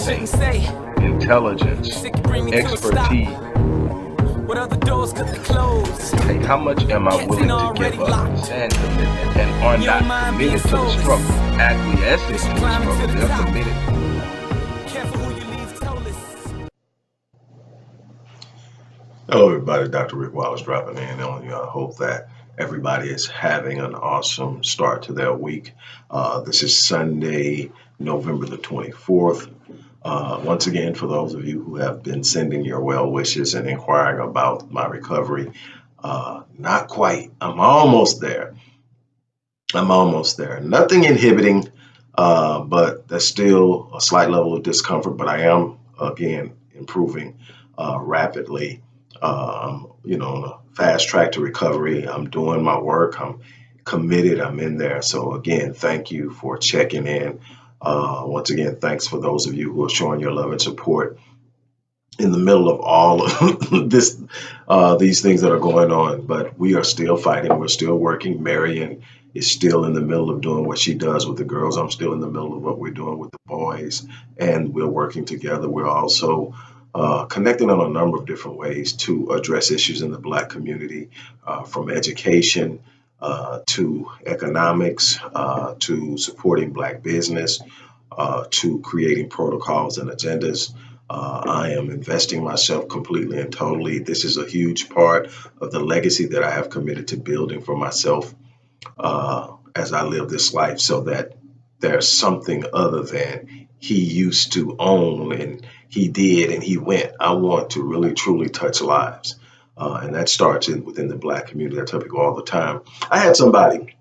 blessing, intelligence, expertise. What other doors could they close? Hey, how much am I willing to give up and commitment, and are not committed to the struggle, acquiescing to the struggle, they're committed. Careful who you leave toeless. Hello, everybody. Dr. Rick Wallace dropping in on you. I hope that everybody is having an awesome start to their week. This is Sunday, November the 24th. Once again, for those of you who have been sending your well wishes and inquiring about my recovery, not quite. I'm almost there. Nothing inhibiting, but there's still a slight level of discomfort, but I am, again, improving rapidly. On a fast track to recovery. I'm doing my work. I'm committed. I'm in there. So again, thank you for checking in. Once again, thanks for those of you who are showing your love and support in the middle of all of these things that are going on. But we are still fighting. We're still working. Marion is still in the middle of doing what she does with the girls. I'm still in the middle of what we're doing with the boys, and we're working together. We're also connecting on a number of different ways to address issues in the Black community, from education to economics, to supporting Black business, to creating protocols and agendas. I am investing myself completely and totally. This is a huge part of the legacy that I have committed to building for myself as I live this life, so that there's something other than he used to own and he did and he went. I want to really, truly touch lives. And that starts within the Black community. I tell people all the time. I had somebody,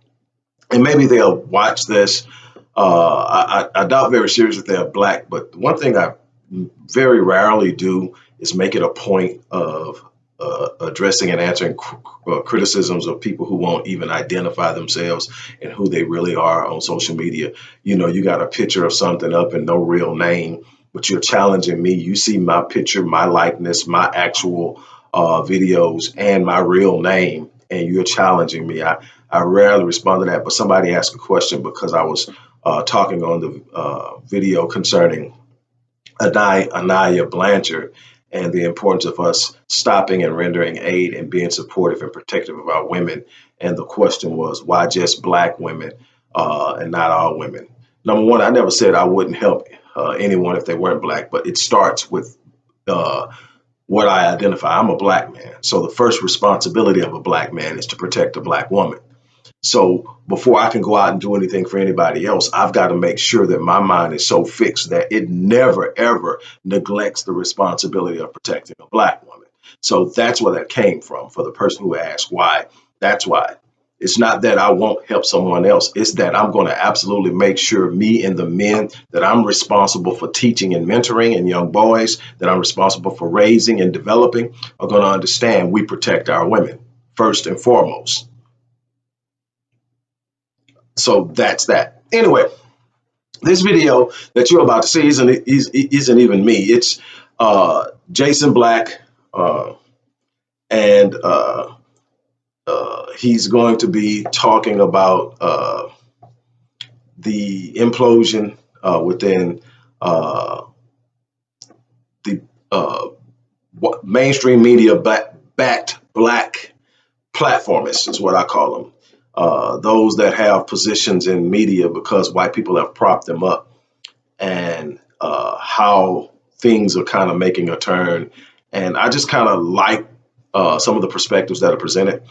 and maybe they'll watch this. I doubt very seriously if they're Black, but one thing I very rarely do is make it a point of addressing and answering criticisms of people who won't even identify themselves and who they really are on social media. You got a picture of something up and no real name, but you're challenging me. You see my picture, my likeness, my actual videos, and my real name, and you're challenging me. I rarely respond to that, but somebody asked a question because I was talking on the video concerning Anaya Blanchard and the importance of us stopping and rendering aid and being supportive and protective of our women. And the question was, why just Black women and not all women? Number one, I never said I wouldn't help anyone if they weren't Black, but it starts with what I identify. I'm a Black man. So the first responsibility of a Black man is to protect a Black woman. So before I can go out and do anything for anybody else, I've got to make sure that my mind is so fixed that it never, ever neglects the responsibility of protecting a Black woman. So that's where that came from for the person who asked why. That's why. It's not that I won't help someone else. It's that I'm going to absolutely make sure me and the men that I'm responsible for teaching and mentoring and young boys that I'm responsible for raising and developing are going to understand we protect our women first and foremost. So that's that. Anyway, this video that you're about to see isn't even me. It's Jason Black, and he's going to be talking about the implosion within the mainstream media backed Black platformists is what I call them. Those that have positions in media because white people have propped them up, and how things are kind of making a turn. And I just kind of like some of the perspectives that are presented.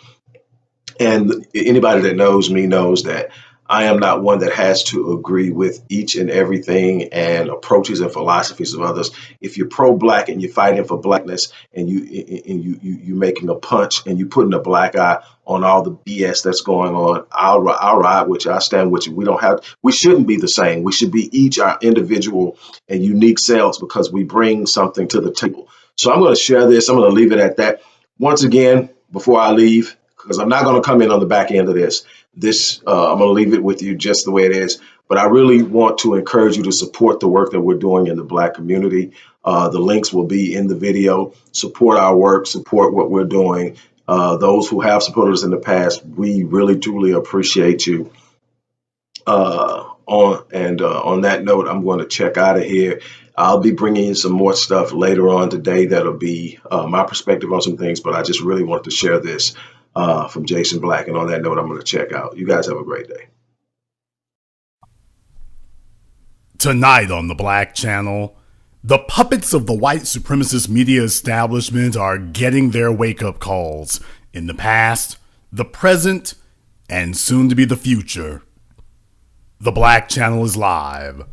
And anybody that knows me knows that I am not one that has to agree with each and everything and approaches and philosophies of others. If you're pro-Black and you're fighting for Blackness and you making a punch and you putting a black eye on all the BS that's going on, I'll ride with you. I stand with you. We shouldn't be the same. We should be each our individual and unique selves because we bring something to the table. So I'm going to share this. I'm going to leave it at that. Once again, before I leave, because I'm not going to come in on the back end of this. I'm going to leave it with you just the way it is. But I really want to encourage you to support the work that we're doing in the Black community. The links will be in the video. Support our work, support what we're doing. Those who have supported us in the past, we really, truly appreciate you. On that note, I'm going to check out of here. I'll be bringing you some more stuff later on today that'll be my perspective on some things, but I just really wanted to share this from Jason Black. And on that note, I'm going to check out. You guys have a great day. Tonight on the Black Channel, the puppets of the white supremacist media establishment are getting their wake-up calls in the past, the present, and soon to be the future. The Black Channel is live.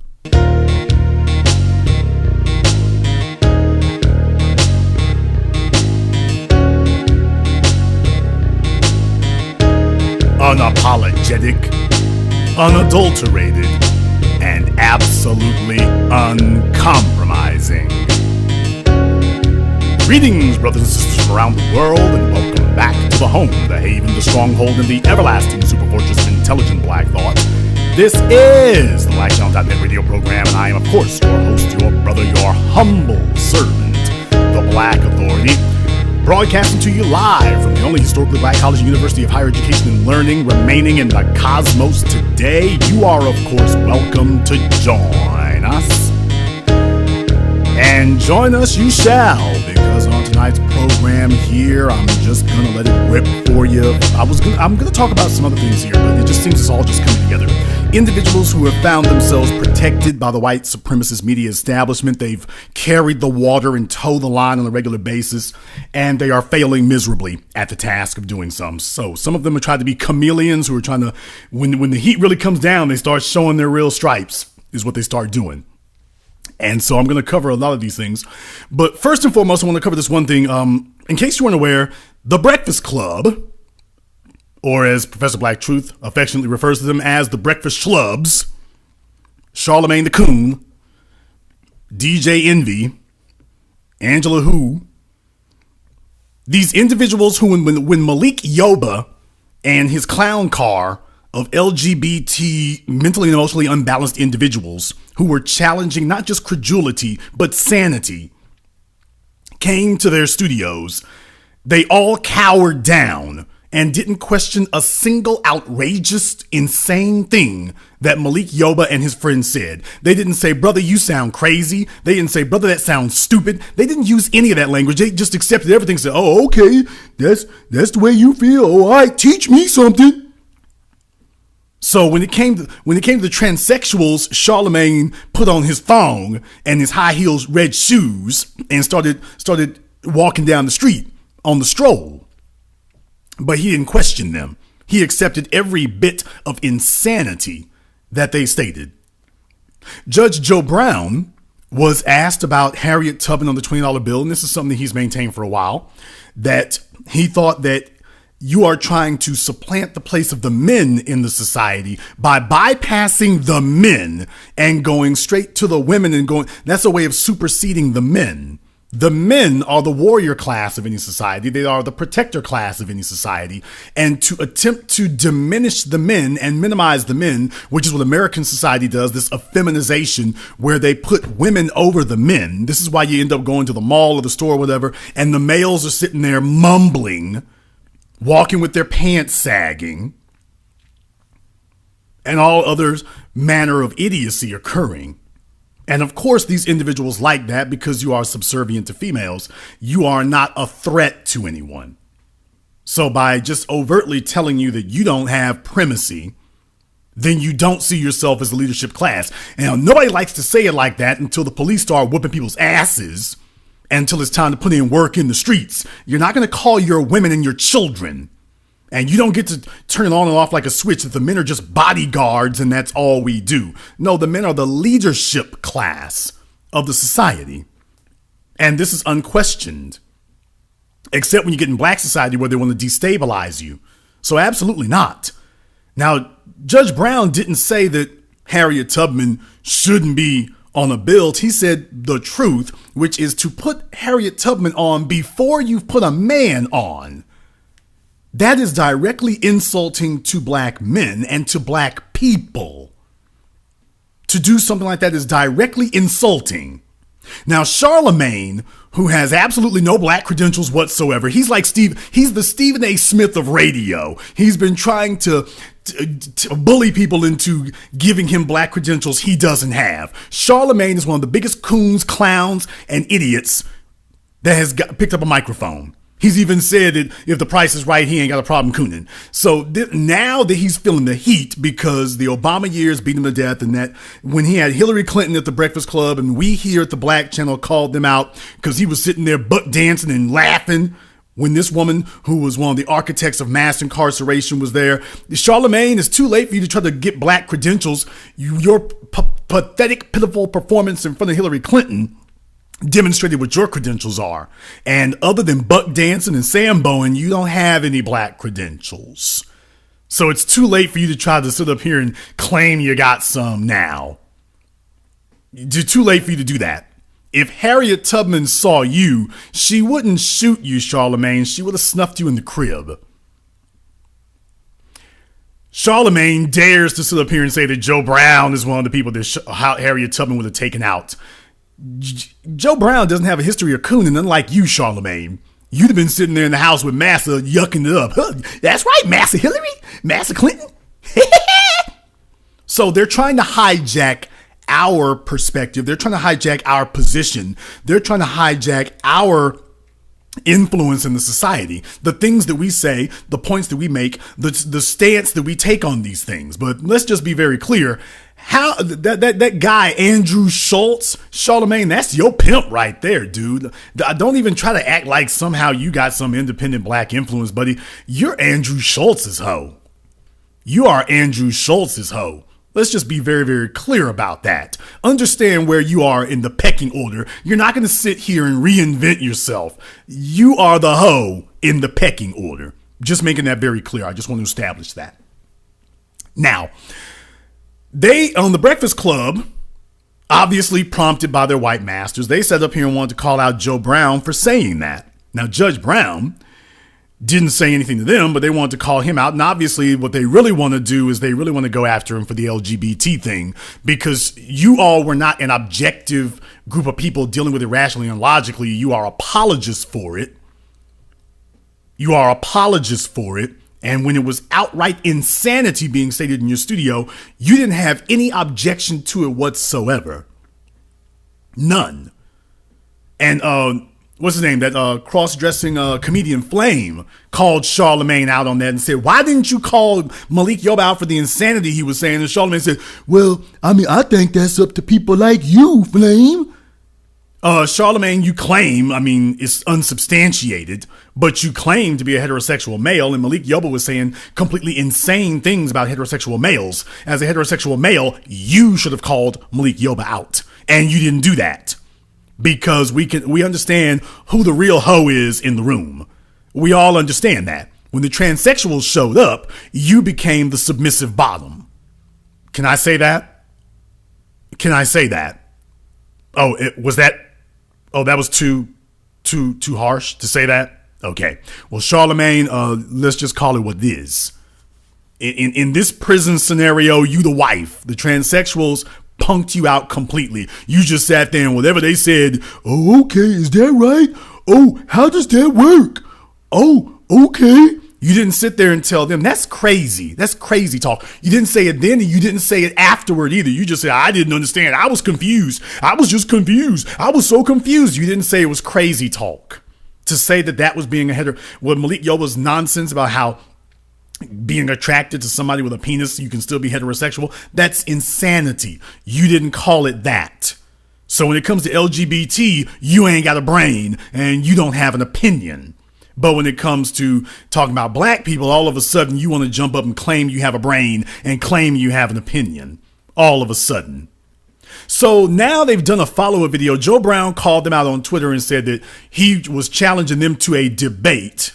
Unapologetic, unadulterated, and absolutely uncompromising. Greetings, brothers and sisters around the world, and welcome back to the home, the haven, the stronghold, and the everlasting superfortress of intelligent black thought. This is the BlackChannel.net radio program, and I am, of course, your host, your brother, your humble servant, the Black Authority, broadcasting to you live from the only historically black college and university of higher education and learning remaining in the cosmos today. You are, of course, welcome to join us. And join us you shall, because on tonight's program here, I'm just gonna let it rip for you. I'm gonna talk about some other things here, but it just seems it's all just coming together. Individuals who have found themselves protected by the white supremacist media establishment. They've carried the water and towed the line on a regular basis, and they are failing miserably at the task of doing so some of them have tried to be chameleons who are trying to, when the heat really comes down, they start showing their real stripes, is what they start doing. And so I'm going to cover a lot of these things. But first and foremost, I want to cover this one thing. In case you weren't aware, The Breakfast Club, or as Professor Black Truth affectionately refers to them as the Breakfast Schlubs, Charlemagne the Coon, DJ Envy, Angela Who, these individuals who, when Malik Yoba and his clown car of LGBT, mentally and emotionally unbalanced individuals who were challenging not just credulity, but sanity, came to their studios, they all cowered down and didn't question a single outrageous, insane thing that Malik Yoba and his friends said. They didn't say, brother, you sound crazy. They didn't say, brother, that sounds stupid. They didn't use any of that language. They just accepted everything and said, oh, okay, that's the way you feel. All right, teach me something. So when it came to the transsexuals, Charlemagne put on his thong and his high heels, red shoes, and started walking down the street on the stroll. But he didn't question them. He accepted every bit of insanity that they stated. Judge Joe Brown was asked about Harriet Tubman on the $20 bill, and this is something he's maintained for a while, that he thought that you are trying to supplant the place of the men in the society by bypassing the men and going straight to the women and going, that's a way of superseding the men. The men are the warrior class of any society. They are the protector class of any society. And to attempt to diminish the men and minimize the men, which is what American society does, this effeminization where they put women over the men. This is why you end up going to the mall or the store or whatever, and the males are sitting there mumbling, walking with their pants sagging, and all other manner of idiocy occurring. And of course, these individuals like that because you are subservient to females. You are not a threat to anyone. So by just overtly telling you that you don't have primacy, then you don't see yourself as a leadership class. And nobody likes to say it like that until the police start whooping people's asses, until it's time to put in work in the streets. You're not going to call your women and your children. And you don't get to turn it on and off like a switch that the men are just bodyguards and that's all we do. No, the men are the leadership class of the society. And this is unquestioned. Except when you get in black society where they want to destabilize you. So absolutely not. Now, Judge Brown didn't say that Harriet Tubman shouldn't be on a bill. He said the truth, which is to put Harriet Tubman on before you've put a man on. That is directly insulting to black men and to black people. To do something like that is directly insulting. Now, Charlemagne, who has absolutely no black credentials whatsoever, he's like he's the Stephen A. Smith of radio. He's been trying to to bully people into giving him black credentials he doesn't have. Charlemagne is one of the biggest coons, clowns, and idiots that has picked up a microphone. He's even said that if the price is right, he ain't got a problem cooning. So now that he's feeling the heat because the Obama years beat him to death, and that when he had Hillary Clinton at the Breakfast Club and we here at the Black Channel called them out because he was sitting there butt dancing and laughing when this woman who was one of the architects of mass incarceration was there. Charlemagne, it's too late for you to try to get black credentials. Your pathetic, pitiful performance in front of Hillary Clinton demonstrated what your credentials are. And other than buck dancing and samboing, you don't have any black credentials. So it's too late for you to try to sit up here and claim you got some now. It's too late for you to do that. If Harriet Tubman saw you, she wouldn't shoot you, Charlemagne. She would have snuffed you in the crib. Charlemagne dares to sit up here and say that Joe Brown is one of the people that Harriet Tubman would have taken out. Joe Brown doesn't have a history of cooning, unlike you, Charlemagne. You'd have been sitting there in the house with Massa yucking it up. Huh, that's right, Massa Hillary, Massa Clinton. So they're trying to hijack our perspective. They're trying to hijack our position. They're trying to hijack our influence in the society, the things that we say, the points that we make, the stance that we take on these things. But let's just be very clear. How that guy, Andrew Schultz, Charlemagne, that's your pimp right there, dude. Don't even try to act like somehow you got some independent black influence, buddy. You're Andrew Schultz's hoe. You are Andrew Schultz's hoe. Let's just be very, very clear about that. Understand where you are in the pecking order. You're not going to sit here and reinvent yourself. You are the hoe in the pecking order. Just making that very clear. I just want to establish that. Now, they, on the Breakfast Club, obviously prompted by their white masters, they sat up here and wanted to call out Joe Brown for saying that. Now, Judge Brown didn't say anything to them, but they wanted to call him out. And obviously what they really want to do is they really want to go after him for the LGBT thing, because you all were not an objective group of people dealing with it rationally and logically. You are apologists for it. You are apologists for it. And when it was outright insanity being stated in your studio, you didn't have any objection to it whatsoever. None. And what's his name? That cross-dressing comedian Flame called Charlemagne out on that and said, why didn't you call Malik Yoba out for the insanity he was saying? And Charlemagne said, well, I mean, I think that's up to people like you, Flame. Charlemagne, you claim, I mean, it's unsubstantiated, but you claim to be a heterosexual male, and Malik Yoba was saying completely insane things about heterosexual males. As a heterosexual male, you should have called Malik Yoba out, and you didn't do that, because we understand who the real hoe is in the room. We all understand that. When the transsexuals showed up, you became the submissive bottom. Can I say that? Can I say that? Oh, that was too harsh to say that? Okay. Well, Charlemagne, let's just call it what it is. In this prison scenario, you the wife, the transsexuals punked you out completely. You just sat there and whatever they said, oh, okay, is that right? Oh, how does that work? Oh, okay. You didn't sit there and tell them. That's crazy. That's crazy talk. You didn't say it then, and you didn't say it afterward either. You just said, I didn't understand. I was confused. I was just confused. I was so confused. You didn't say it was crazy talk. To say that was being a Malik Yoba's nonsense about how being attracted to somebody with a penis, you can still be heterosexual. That's insanity. You didn't call it that. So when it comes to LGBT, you ain't got a brain and you don't have an opinion. But when it comes to talking about black people, all of a sudden you want to jump up and claim you have a brain and claim you have an opinion. All of a sudden. So now they've done a follow-up video. Joe Brown called them out on Twitter and said that he was challenging them to a debate.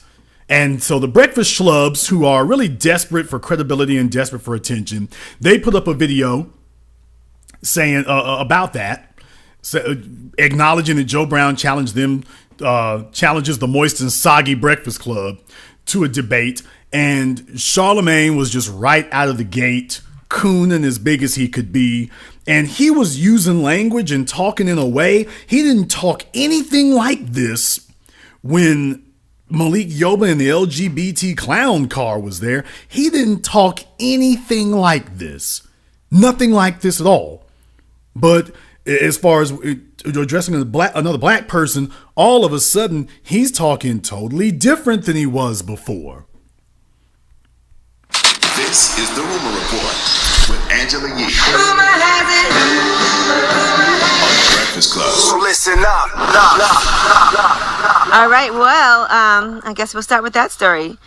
And so the Breakfast Schlubs, who are really desperate for credibility and desperate for attention, they put up a video saying about that, acknowledging that Joe Brown challenges the Moist and Soggy Breakfast Club to a debate. And Charlemagne was just right out of the gate, cooning as big as he could be. And he was using language and talking in a way he didn't talk anything like this when Malik Yoba and the LGBT clown car was there, he didn't talk anything like this. Nothing like this at all. But as far as addressing another black person, all of a sudden, he's talking totally different than he was before. This is the Rumor Report with Angela Yee. Rumor has On the Breakfast Club. it. Listen up. All right, well, I guess we'll start with that story.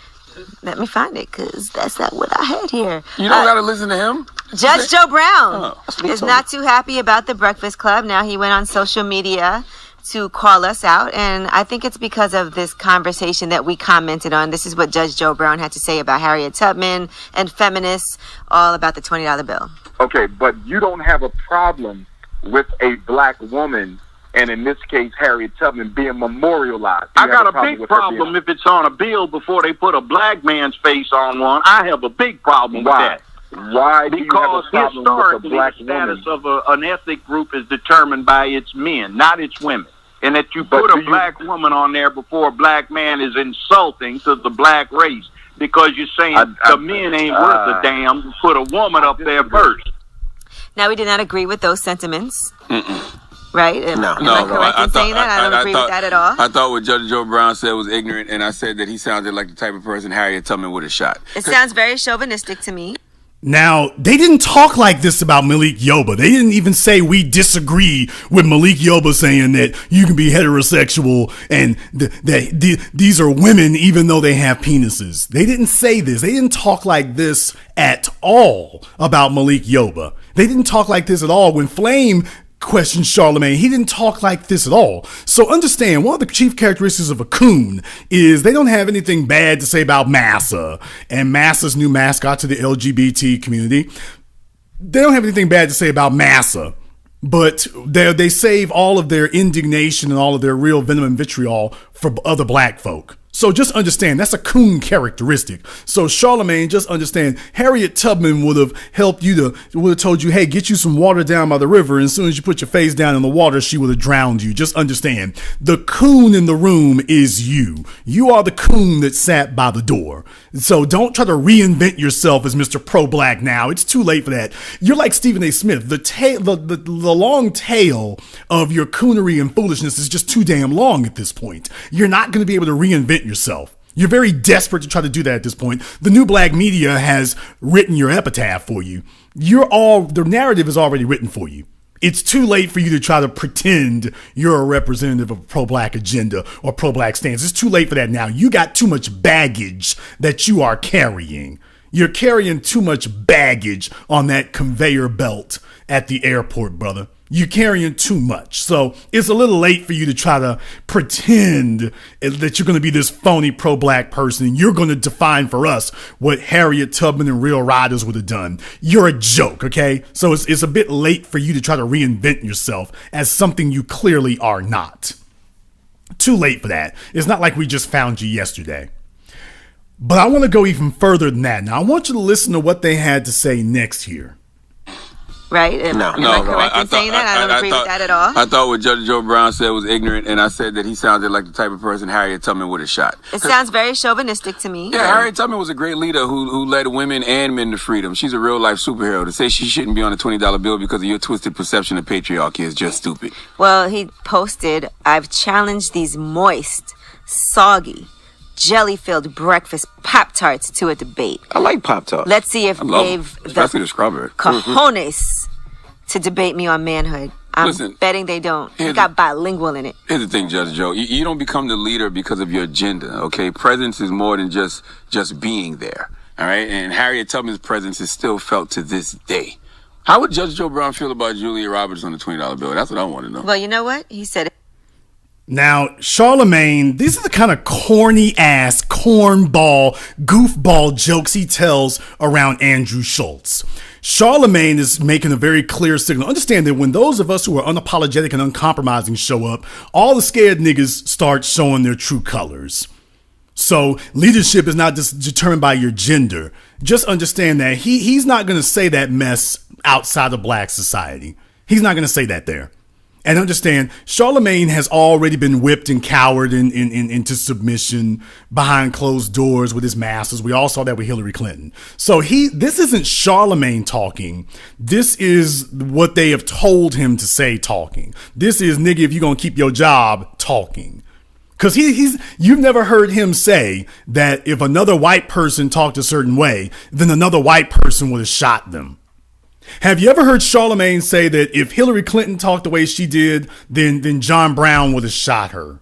Let me find it, because that's not what I had here. You don't gotta listen to him. Judge Joe Brown he is told not too happy about the Breakfast Club. Now he went on social media to call us out, and I think it's because of this conversation that we commented on. This is what Judge Joe Brown had to say about Harriet Tubman and feminists, all about the $20 bill. Okay, but you don't have a problem with a black woman, and in this case, Harriet Tubman, being memorialized. I got a big problem if it's on a bill before they put a black man's face on one. I have a big problem with Why? that. Why do you have a Because problem with a historically, black the status woman? of an ethnic group is determined by its men, not its women. And that you But put do a you- black woman on there before a black man is insulting to the black race, because you're saying the men ain't worth a damn to put a woman up there first. Now, we did not agree with those sentiments. Right? Am I correct in saying that? I don't agree with that at all. I thought what Judge Joe Brown said was ignorant, and I said that he sounded like the type of person Harriet Tubman would have shot. It sounds very chauvinistic to me. Now, they didn't talk like this about Malik Yoba. They didn't even say we disagree with Malik Yoba saying that you can be heterosexual and that these are women even though they have penises. They didn't say this. They didn't talk like this at all about Malik Yoba. They didn't talk like this at all when Flame questioned Charlamagne. He didn't talk like this at all. So understand, one of the chief characteristics of a coon is they don't have anything bad to say about Massa and Massa's new mascot to the LGBT community. They don't have anything bad to say about Massa, but they save all of their indignation and all of their real venom and vitriol for other black folk. So just understand, that's a coon characteristic. So Charlamagne, just understand, Harriet Tubman would have helped you would have told you, hey, get you some water down by the river. And as soon as you put your face down in the water, she would have drowned you. Just understand, the coon in the room is you. You are the coon that sat by the door. So don't try to reinvent yourself as Mr. Pro-Black now. It's too late for that. You're like Stephen A. Smith. The long tail of your coonery and foolishness is just too damn long at this point. You're not going to be able to reinvent yourself. You're very desperate to try to do that at this point. The new black media has written your epitaph for you. The narrative is already written for you. It's too late for you to try to pretend you're a representative of a pro-black agenda or pro-black stance. It's too late for that now. You got too much baggage that you are carrying. You're carrying too much baggage on that conveyor belt at the airport, brother. You're carrying too much. So it's a little late for you to try to pretend that you're going to be this phony pro-black person. You're going to define for us what Harriet Tubman and Real Riders would have done. You're a joke, okay? So it's a bit late for you to try to reinvent yourself as something you clearly are not. Too late for that. It's not like we just found you yesterday. But I want to go even further than that. Now, I want you to listen to what they had to say next here. Right? Am I correct in saying that? I don't agree with that at all. I thought what Judge Joe Brown said was ignorant, and I said that he sounded like the type of person Harriet Tubman would have shot. It sounds very chauvinistic to me. Yeah, Harriet Tubman was a great leader who led women and men to freedom. She's a real-life superhero. To say she shouldn't be on a $20 bill because of your twisted perception of patriarchy is just stupid. Well, he posted, I've challenged these moist, soggy, jelly-filled breakfast Pop-Tarts to a debate. I like Pop-Tarts. Let's see if they've especially the strawberry cojones to debate me on manhood. I'm betting they don't. He got bilingual in it. Here's the thing, Judge Joe. You don't become the leader because of your agenda, okay? Presence is more than just being there, all right? And Harriet Tubman's presence is still felt to this day. How would Judge Joe Brown feel about Julia Roberts on the $20 bill? That's what I want to know. Well, you know what? He said it. Now, Charlamagne, these are the kind of corny-ass, cornball, goofball jokes he tells around Andrew Schultz. Charlamagne is making a very clear signal. Understand that when those of us who are unapologetic and uncompromising show up, all the scared niggas start showing their true colors. So leadership is not just determined by your gender. Just understand that he's not going to say that mess outside of black society. He's not going to say that there. And understand, Charlemagne has already been whipped and cowered into submission behind closed doors with his masters. We all saw that with Hillary Clinton. So this isn't Charlemagne talking. This is what they have told him to say talking. This is, nigga, if you're going to keep your job, talking. Because you've never heard him say that if another white person talked a certain way, then another white person would have shot them. Have you ever heard Charlemagne say that if Hillary Clinton talked the way she did, then John Brown would have shot her?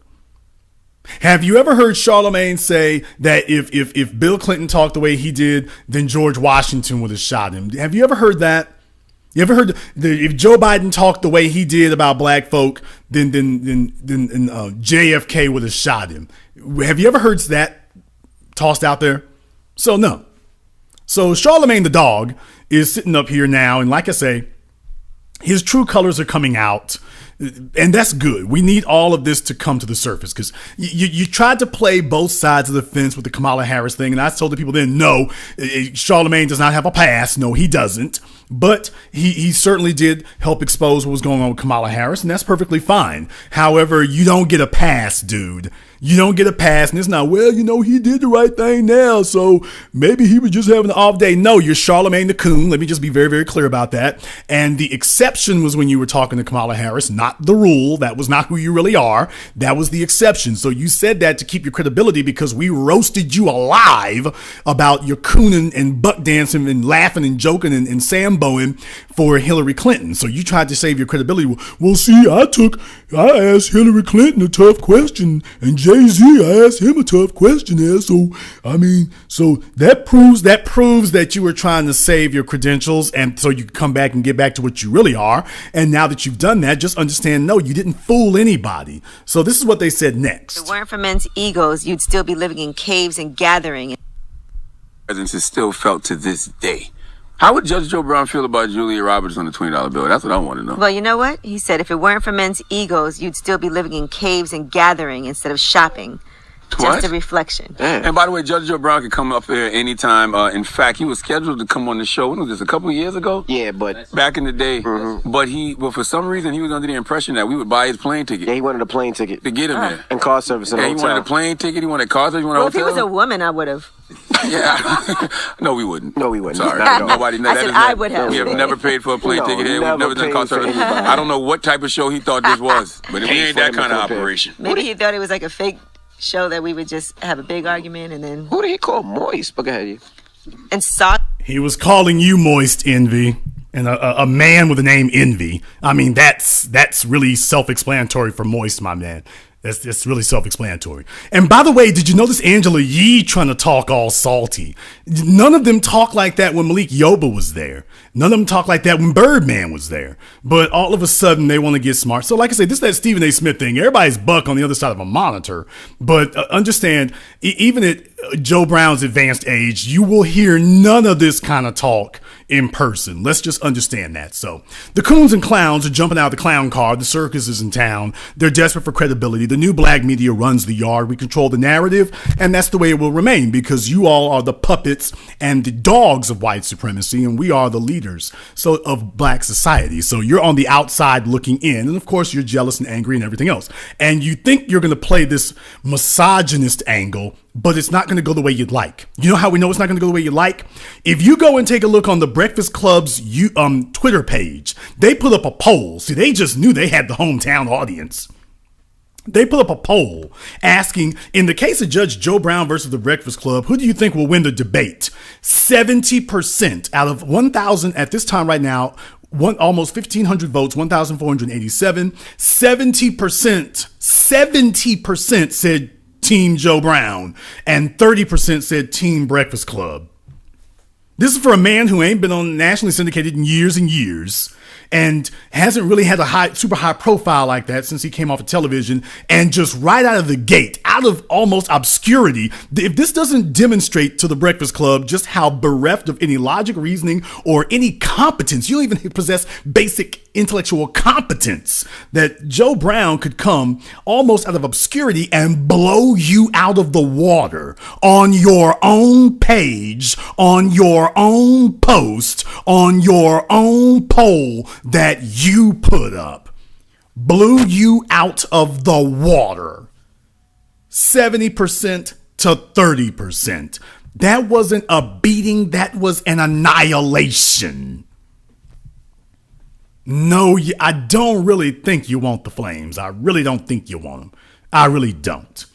Have you ever heard Charlemagne say that if Bill Clinton talked the way he did, then George Washington would have shot him? Have you ever heard that? You ever heard that if Joe Biden talked the way he did about black folk, then JFK would have shot him? Have you ever heard that tossed out there? So no. So Charlemagne the dog is sitting up here now, and like I say, his true colors are coming out, and that's good. We need all of this to come to the surface, because you tried to play both sides of the fence with the Kamala Harris thing, and I told the people then, no, Charlemagne does not have a past. No, he doesn't. But he certainly did help expose what was going on with Kamala Harris, and that's perfectly fine. However, you don't get a pass, dude. You don't get a pass, and it's not, well, he did the right thing now, so maybe he was just having an off day. No, you're Charlemagne the coon. Let me just be very, very clear about that. And the exception was when you were talking to Kamala Harris, not the rule. That was not who you really are. That was the exception. So you said that to keep your credibility, because we roasted you alive about your cooning and buck dancing and laughing and joking and samboing for Hillary Clinton. So you tried to save your credibility. Well, see, I asked Hillary Clinton a tough question, and Jay-Z, I asked him a tough question there. So that proves that you were trying to save your credentials, and so you can come back and get back to what you really are. And now that you've done that, just understand, no, you didn't fool anybody. So this is what they said next. If it weren't for men's egos, you'd still be living in caves and gathering. Presence is still felt to this day. How would Judge Joe Brown feel about Julia Roberts on the $20 bill? That's what I want to know. Well, you know what? He said if it weren't for men's egos, you'd still be living in caves and gathering instead of shopping. What? Just a reflection. And by the way, Judge Joe Brown can come up here anytime. In fact, he was scheduled to come on the show. When was this? A couple of years ago? Yeah, but back in the day. Mm-hmm. But for some reason, he was under the impression that we would buy his plane ticket. Yeah, he wanted a plane ticket to get him there, and car service. And he wanted a plane ticket. He wanted car service. He wanted well, a hotel. If he was a woman, I would have. Yeah. No, we wouldn't. No, we wouldn't. Sorry. Nobody. I would have. We have never paid for a plane ticket here. We've never done car service. I don't know what type of show he thought this was, but we ain't that kind of operation. Maybe he thought it was like a fake show that we would just have a big argument and then. Who did he call moist? But go ahead, and saw. He was calling you moist, Envy, and a man with the name Envy. I mean, that's really self-explanatory for moist, my man. That's really self-explanatory. And by the way, did you notice Angela Yee trying to talk all salty? None of them talk like that when Malik Yoba was there. None of them talk like that when Birdman was there. But all of a sudden, they want to get smart. So like I said, this is that Stephen A. Smith thing. Everybody's buck on the other side of a monitor. But understand, even at Joe Brown's advanced age, you will hear none of this kind of talk in person. Let's just understand that. So the coons and clowns are jumping out of the clown car. The circus is in town. They're desperate for credibility. The new black media runs the yard. We control the narrative, and that's the way it will remain, because you all are the puppets and the dogs of white supremacy, and we are the leaders of black society. So you're on the outside looking in, and of course you're jealous and angry and everything else. And you think you're going to play this misogynist angle, but it's not going to go the way you'd like. You know how we know it's not going to go the way you'd like? If you go and take a look on the Breakfast Club's Twitter page, they put up a poll. See, they just knew they had the hometown audience. They put up a poll asking, in the case of Judge Joe Brown versus the Breakfast Club, who do you think will win the debate? 70% out of 1,000 at this time right now, almost 1,500 votes, 1,487, 70% said Team Joe Brown, and 30% said Team Breakfast Club. This is for a man who ain't been on nationally syndicated in years and years, and hasn't really had a super high profile like that since he came off of television, and just right out of the gate, out of almost obscurity. If this doesn't demonstrate to the Breakfast Club just how bereft of any logic, reasoning, or any competence, you don't even possess basic intellectual competence, that Joe Brown could come almost out of obscurity and blow you out of the water on your own page, on your own post, on your own poll that you put up. blew you out of the water. 70% to 30%. That wasn't a beating, that was an annihilation. No, I don't really think you want the flames. I really don't think you want them. I really don't.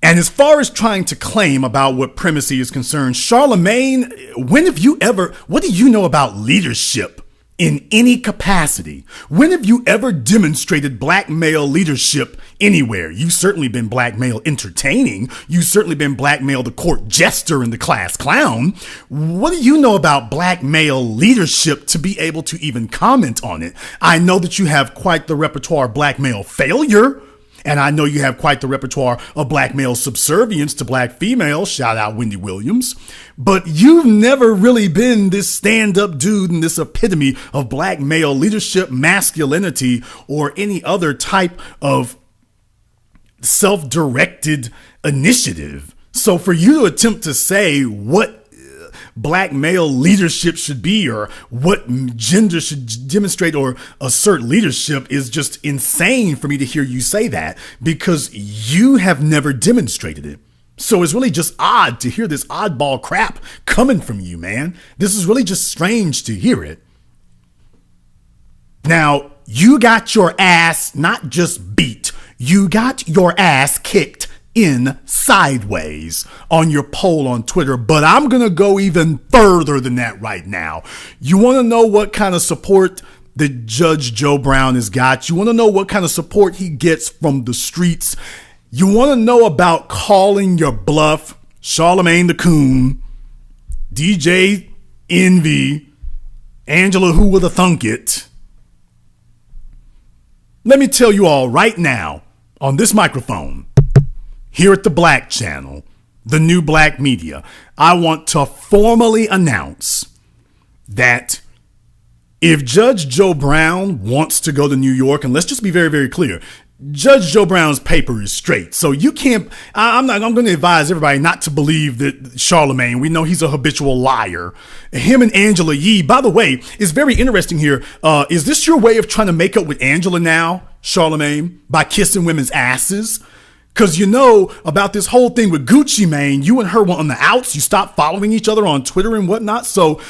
And as far as trying to claim about what primacy is concerned, Charlemagne, what do you know about leadership in any capacity? When have you ever demonstrated black male leadership anywhere? You've certainly been black male entertaining. You've certainly been black male the court jester and the class clown. What do you know about black male leadership to be able to even comment on it? I know that you have quite the repertoire of black male failure. And I know you have quite the repertoire of black male subservience to black females. Shout out Wendy Williams. But you've never really been this stand-up dude and this epitome of black male leadership, masculinity, or any other type of self-directed initiative. So for you to attempt to say what black male leadership should be or what gender should demonstrate or assert leadership is just insane for me to hear you say that, because you have never demonstrated it. So it's really just odd to hear this oddball crap coming from you, man. This is really just strange to hear it. Now, you got your ass not just beat, you got your ass kicked in sideways on your poll on Twitter, but I'm going to go even further than that right now. You want to know what kind of support that Judge Joe Brown has got? You want to know what kind of support he gets from the streets? You want to know about calling your bluff, Charlemagne the Coon, DJ Envy, Angela Who Woulda Thunk It? Let me tell you all right now on this microphone, here at the Black Channel, the new black media, I want to formally announce that if Judge Joe Brown wants to go to New York, and let's just be very, very clear, Judge Joe Brown's paper is straight. So you can't, I'm going to advise everybody not to believe that Charlemagne, we know he's a habitual liar. Him and Angela Yee, by the way, is very interesting here. Is this your way of trying to make up with Angela now, Charlemagne, by kissing women's asses? Because you know about this whole thing with Gucci Mane, you and her were on the outs. You stopped following each other on Twitter and whatnot. So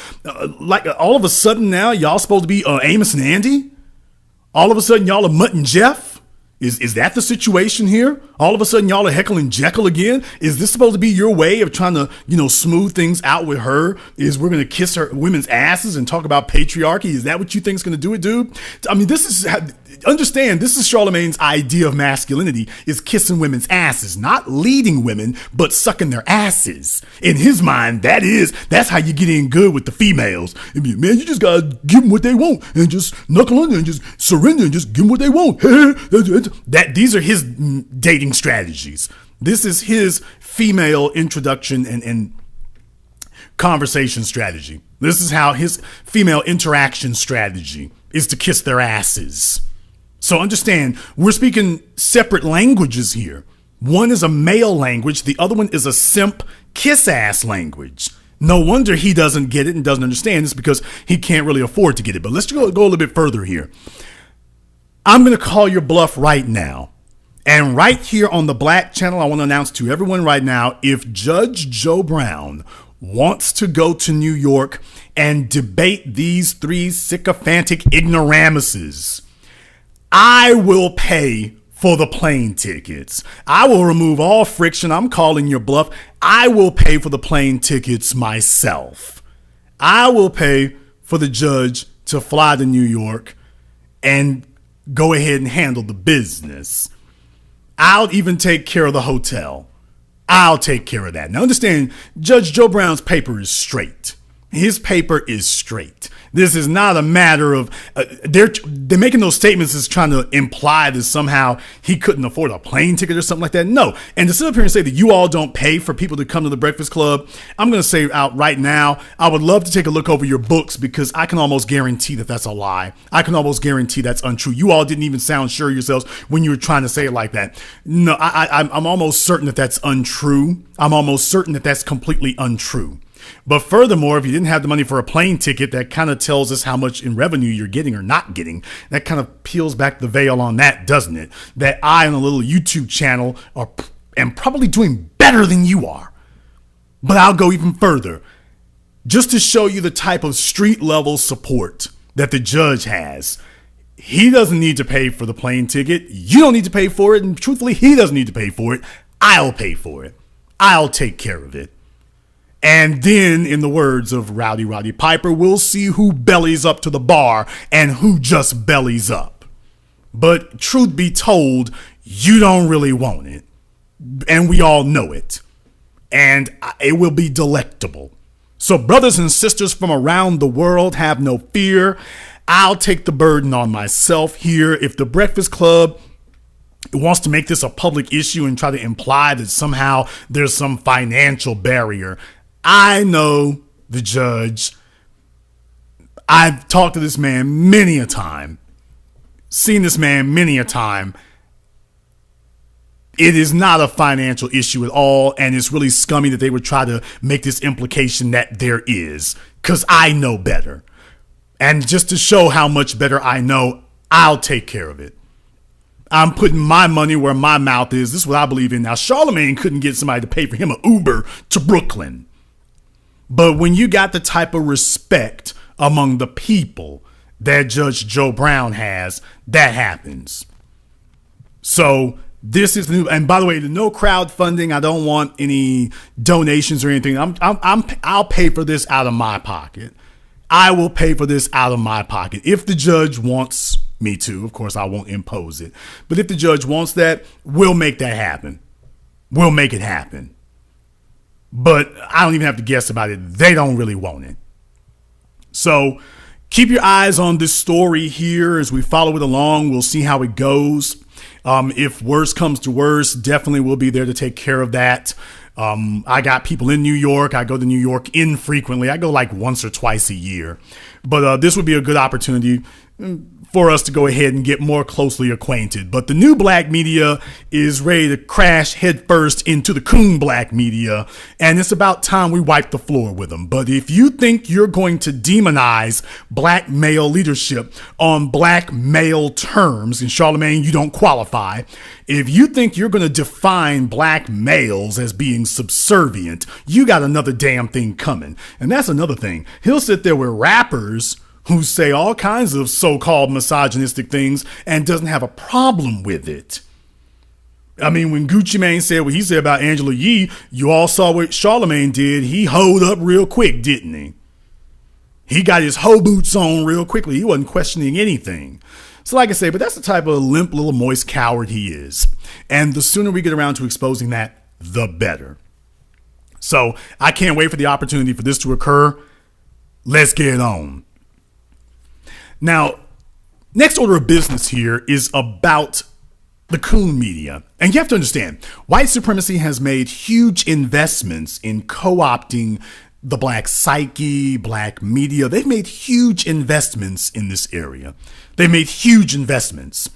all of a sudden now y'all supposed to be Amos and Andy? All of a sudden y'all are Mutt and Jeff? Is that the situation here? All of a sudden y'all are Heckle and Jekyll again? Is this supposed to be your way of trying to, smooth things out with her? Is we're going to kiss her women's asses and talk about patriarchy? Is that what you think is going to do it, dude? I mean, understand, this is Charlemagne's idea of masculinity, is kissing women's asses, not leading women, but sucking their asses. In his mind, that's how you get in good with the females. I mean, man, you just got to give them what they want and just knuckle under and just surrender and just give them what they want. These are his dating strategies. This is his female introduction and conversation strategy. This is how his female interaction strategy is to kiss their asses. So understand, we're speaking separate languages here. One is a male language. The other one is a simp kiss ass language. No wonder he doesn't get it and doesn't understand this, because he can't really afford to get it. But let's go a little bit further here. I'm going to call your bluff right now. And right here on the Black Channel, I want to announce to everyone right now, if Judge Joe Brown wants to go to New York and debate these three sycophantic ignoramuses, I will pay for the plane tickets. I will remove all friction. I'm calling your bluff. I will pay for the plane tickets myself. I will pay for the judge to fly to New York and go ahead and handle the business. I'll even take care of the hotel. I'll take care of that. Now understand, Judge Joe Brown's paper is straight. His paper is straight. This is not a matter of they're making those statements is trying to imply that somehow he couldn't afford a plane ticket or something like that. No. And to sit up here and say that you all don't pay for people to come to the Breakfast Club, I'm going to say out right now, I would love to take a look over your books, because I can almost guarantee that that's a lie. I can almost guarantee that's untrue. You all didn't even sound sure yourselves when you were trying to say it like that. No, I'm almost certain that that's untrue. I'm almost certain that that's completely untrue. But furthermore, if you didn't have the money for a plane ticket, that kind of tells us how much in revenue you're getting or not getting. That kind of peels back the veil on that, doesn't it? That I, on a little YouTube channel, am probably doing better than you are. But I'll go even further. Just to show you the type of street level support that the judge has. He doesn't need to pay for the plane ticket. You don't need to pay for it. And truthfully, he doesn't need to pay for it. I'll pay for it. I'll take care of it. And then, in the words of Rowdy Roddy Piper, we'll see who bellies up to the bar and who just bellies up. But truth be told, you don't really want it. And we all know it. And it will be delectable. So brothers and sisters from around the world, have no fear. I'll take the burden on myself here. If the Breakfast Club wants to make this a public issue and try to imply that somehow there's some financial barrier, I know the judge. I've talked to this man many a time, seen this man many a time. It is not a financial issue at all, and it's really scummy that they would try to make this implication that there is, because I know better. And just to show how much better I know, I'll take care of it. I'm putting my money where my mouth is. This is what I believe in. Now, Charlemagne couldn't get somebody to pay for him an Uber to Brooklyn. But when you got the type of respect among the people that Judge Joe Brown has, that happens. So this is new. And by the way, no crowdfunding. I don't want any donations or anything. I'll pay for this out of my pocket. I will pay for this out of my pocket. If the judge wants me to, of course, I won't impose it. But if the judge wants that, we'll make that happen. We'll make it happen. But I don't even have to guess about it. They don't really want it. So keep your eyes on this story here as we follow it along. We'll see how it goes. If worse comes to worse, definitely we'll be there to take care of that. I got people in New York. I go to New York infrequently. I go like once or twice a year. But this would be a good opportunity for us to go ahead and get more closely acquainted. But the new black media is ready to crash headfirst into the coon black media, and it's about time we wipe the floor with them. But if you think you're going to demonize black male leadership on black male terms, and Charlemagne, you don't qualify, if you think you're going to define black males as being subservient, you got another damn thing coming. And that's another thing. He'll sit there with rappers who say all kinds of so-called misogynistic things and doesn't have a problem with it. I mean, when Gucci Mane said what he said about Angela Yee, you all saw what Charlemagne did. He hoed up real quick, didn't he? He got his hoe boots on real quickly. He wasn't questioning anything. So like I say, but that's the type of limp little moist coward he is. And the sooner we get around to exposing that, the better. So I can't wait for the opportunity for this to occur. Let's get on. Now, next order of business here is about the coon media. And you have to understand, white supremacy has made huge investments in co-opting the black psyche, black media. They've made huge investments in this area. They've made huge investments.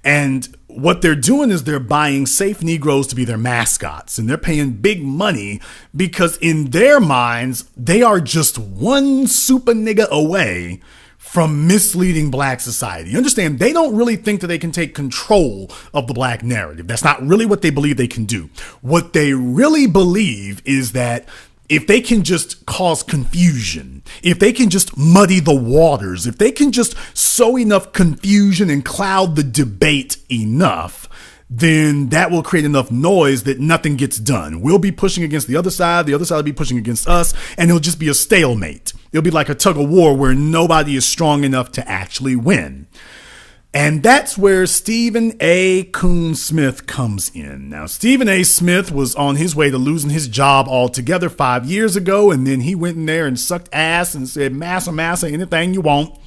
And what they're doing is they're buying safe Negroes to be their mascots. And they're paying big money because in their minds, they are just one super nigga away from misleading black society. You understand, they don't really think that they can take control of the black narrative. That's not really what they believe they can do. What they really believe is that if they can just cause confusion, if they can just muddy the waters, if they can just sow enough confusion and cloud the debate enough, then that will create enough noise that nothing gets done. We'll be pushing against the other side will be pushing against us, and it'll just be a stalemate. It'll be like a tug of war where nobody is strong enough to actually win. And that's where Stephen A. Coon Smith comes in. Now, Stephen A. Smith was on his way to losing his job altogether 5 years ago, and then he went in there and sucked ass and said, massa, anything you want.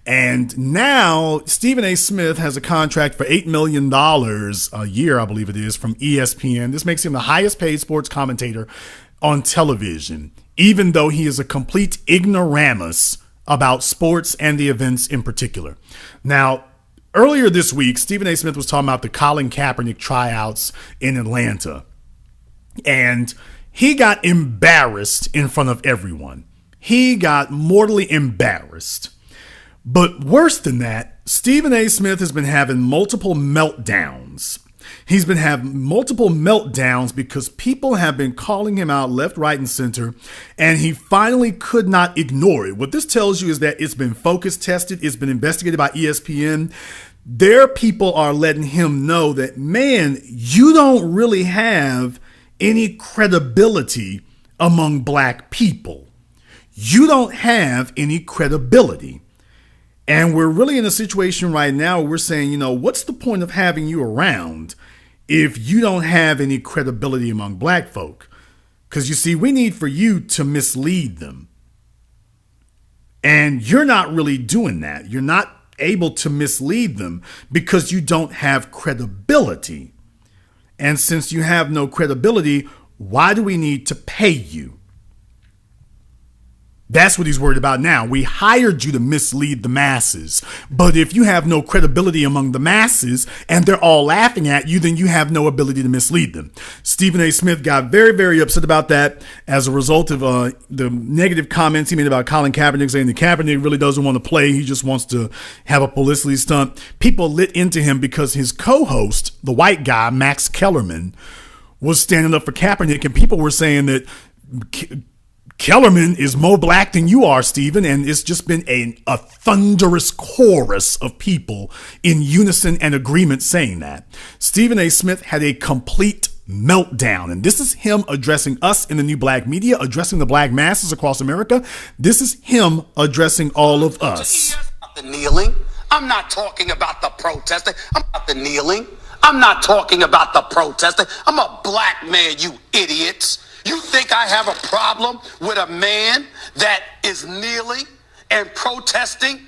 And now Stephen A. Smith has a contract for $8 million a year, I believe it is, from ESPN. This makes him the highest paid sports commentator on television, even though he is a complete ignoramus about sports and the events in particular. Now, earlier this week, Stephen A. Smith was talking about the Colin Kaepernick tryouts in Atlanta. And He got embarrassed in front of everyone. He got mortally embarrassed. But worse than that, Stephen A. Smith has been having multiple meltdowns. He's been having multiple meltdowns because people have been calling him out left, right, and center, and he finally could not ignore it. What this tells you is that it's been focus tested. It's been investigated by ESPN. Their people are letting him know that, man, you don't really have any credibility among black people. You don't have any credibility. And we're really in a situation right now where we're saying, what's the point of having you around if you don't have any credibility among black folk? Because you see, we need for you to mislead them. And you're not really doing that. You're not able to mislead them because you don't have credibility. And since you have no credibility, why do we need to pay you? That's what he's worried about now. We hired you to mislead the masses. But if you have no credibility among the masses and they're all laughing at you, then you have no ability to mislead them. Stephen A. Smith got very, very upset about that as a result of the negative comments he made about Colin Kaepernick, saying that Kaepernick really doesn't want to play. He just wants to have a publicity stunt. People lit into him because his co-host, the white guy, Max Kellerman, was standing up for Kaepernick, and people were saying that Kellerman is more black than you are, Stephen, and it's just been a thunderous chorus of people in unison and agreement saying that. Stephen A. Smith had a complete meltdown, and this is him addressing us in the new black media, addressing the black masses across America. This is him addressing all of us. The kneeling. I'm not talking about the protesting. I'm not the kneeling. I'm not talking about the protesting. I'm a black man, you idiots. You think I have a problem with a man that is kneeling and protesting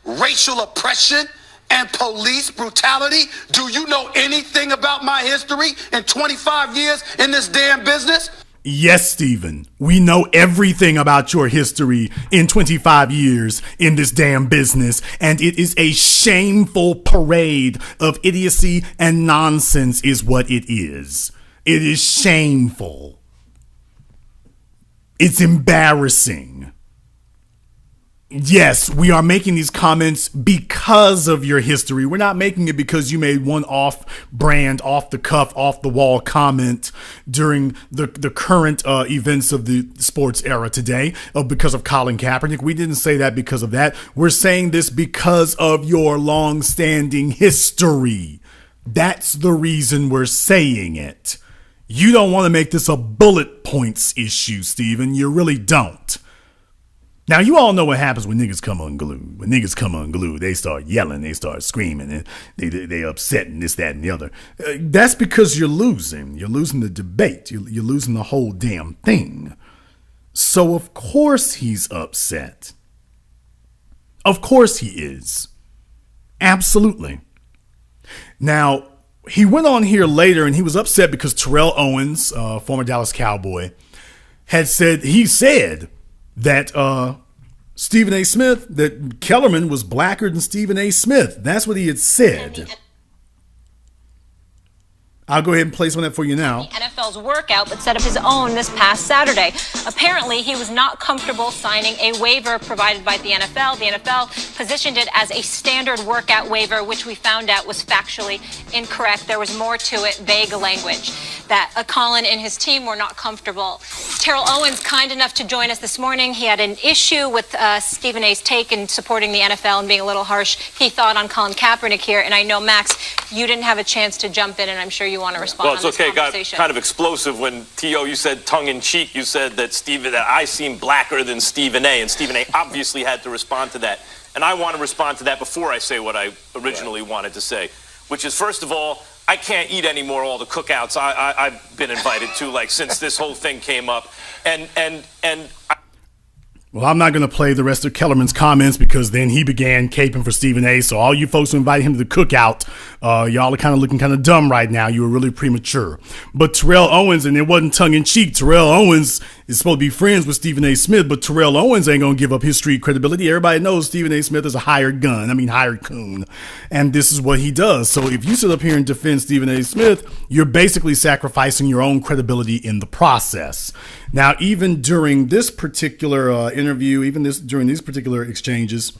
racial oppression and police brutality? Do you know anything about my history in 25 years in this damn business? Yes, Stephen, we know everything about your history in 25 years in this damn business, and it is a shameful parade of idiocy and nonsense is what it is. It is shameful. It's embarrassing. Yes, we are making these comments because of your history. We're not making it because you made one off-brand, off-the-cuff, off-the-wall comment during the current events of the sports era today, because of Colin Kaepernick. We didn't say that because of that. We're saying this because of your long-standing history. That's the reason we're saying it. You don't want to make this a bullet points issue, Stephen. You really don't. Now, you all know what happens when niggas come unglued. When niggas come unglued, they start yelling, they start screaming, and they upset and this, that, and the other. That's because you're losing. You're losing the debate. You're losing the whole damn thing. So, of course he's upset. Of course he is. Absolutely. Now, he went on here later and he was upset because Terrell Owens, former Dallas Cowboy, had said that Stephen A. Smith, that Kellerman was blacker than Stephen A. Smith. That's what he had said. I'll go ahead and play some of that for you now. NFL's workout, but set up his own this past Saturday. Apparently, he was not comfortable signing a waiver provided by the NFL. The NFL positioned it as a standard workout waiver, which we found out was factually incorrect. There was more to it, vague language, that Colin and his team were not comfortable. Terrell Owens, kind enough to join us this morning. He had an issue with Stephen A.'s take in supporting the NFL and being a little harsh, he thought, on Colin Kaepernick here. And I know, Max, you didn't have a chance to jump in, and I'm sure you want to respond. Well, it's okay. It got kind of explosive when T.O. you said tongue-in-cheek. You said that I seem blacker than Stephen A. And Stephen A. obviously had to respond to that. And I want to respond to that before I say what I originally wanted to say, which is, first of all, I can't eat anymore all the cookouts I've been invited to, like, since this whole thing came up. Well, I'm not going to play the rest of Kellerman's comments because then he began caping for Stephen A. So all you folks who invited him to the cookout, y'all are kind of looking kind of dumb right now. You were really premature. But Terrell Owens, and it wasn't tongue-in-cheek, Terrell Owens is supposed to be friends with Stephen A. Smith, but Terrell Owens ain't going to give up his street credibility. Everybody knows Stephen A. Smith is a hired coon. And this is what he does. So if you sit up here and defend Stephen A. Smith, you're basically sacrificing your own credibility in the process. Now, even during this particular interview, during these particular exchanges,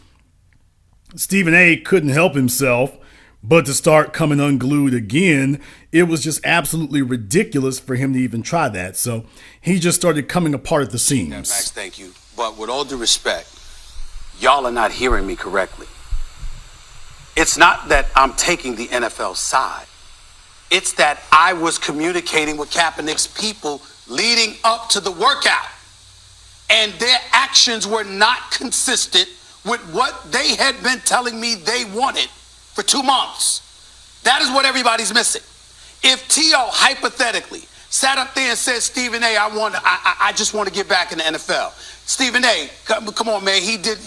Stephen A. couldn't help himself but to start coming unglued again. It was just absolutely ridiculous for him to even try that. So he just started coming apart at the seams. Yeah, Max, thank you. But with all due respect, y'all are not hearing me correctly. It's not that I'm taking the NFL side. It's that I was communicating with Kaepernick's people leading up to the workout, and their actions were not consistent with what they had been telling me they wanted for 2 months. That is what everybody's missing. If T.O. hypothetically sat up there and said, Stephen A., I just want to get back in the NFL. Stephen A., come on, man. He did,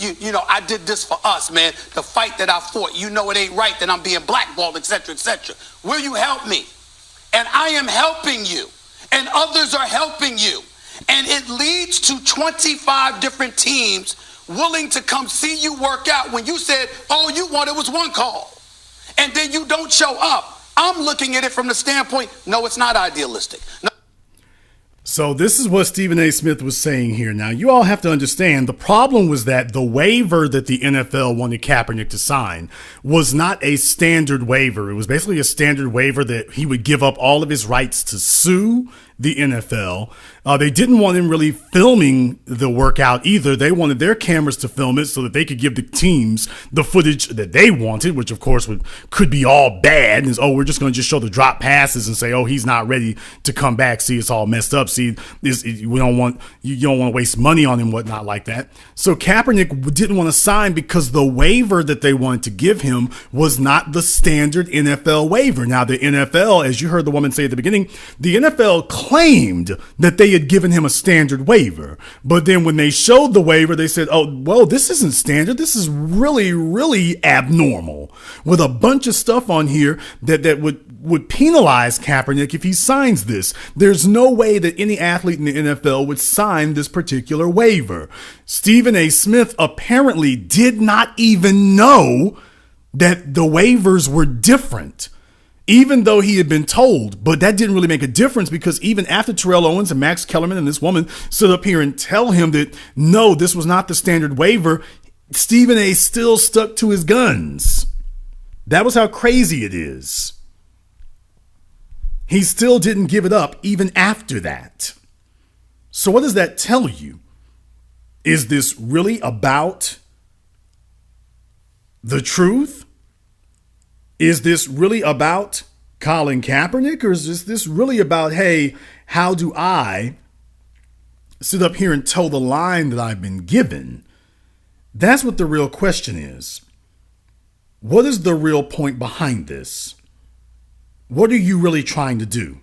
I did this for us, man. The fight that I fought, it ain't right that I'm being blackballed, etc., etc. Will you help me? And I am helping you. And others are helping you. And it leads to 25 different teams willing to come see you work out when you said all you wanted was one call. And then you don't show up. I'm looking at it from the standpoint, no, it's not idealistic. No. So this is what Stephen A. Smith was saying here. Now, you all have to understand, the problem was that the waiver that the NFL wanted Kaepernick to sign was not a standard waiver. It was basically a standard waiver that he would give up all of his rights to sue the NFL. They didn't want him really filming the workout either. They wanted their cameras to film it so that they could give the teams the footage that they wanted, which of course could be all bad. And we're just going to just show the drop passes and say, oh, he's not ready to come back. See, it's all messed up. See, you don't want to waste money on him, whatnot like that. So Kaepernick didn't want to sign because the waiver that they wanted to give him was not the standard NFL waiver. Now, the NFL, as you heard the woman say at the beginning, the NFL claimed that they had given him a standard waiver. But then when they showed the waiver, they said, oh, well, this isn't standard. This is really, really abnormal with a bunch of stuff on here that would penalize Kaepernick if he signs this. There's no way that any athlete in the NFL would sign this particular waiver. Stephen A. Smith apparently did not even know that the waivers were different, even though he had been told. But that didn't really make a difference, because even after Terrell Owens and Max Kellerman and this woman stood up here and tell him that, no, this was not the standard waiver, Stephen A. still stuck to his guns. That was how crazy it is. He still didn't give it up even after that. So what does that tell you? Is this really about the truth? Is this really about Colin Kaepernick, or is this really about, hey, how do I sit up here and toe the line that I've been given? That's what the real question is. What is the real point behind this? What are you really trying to do?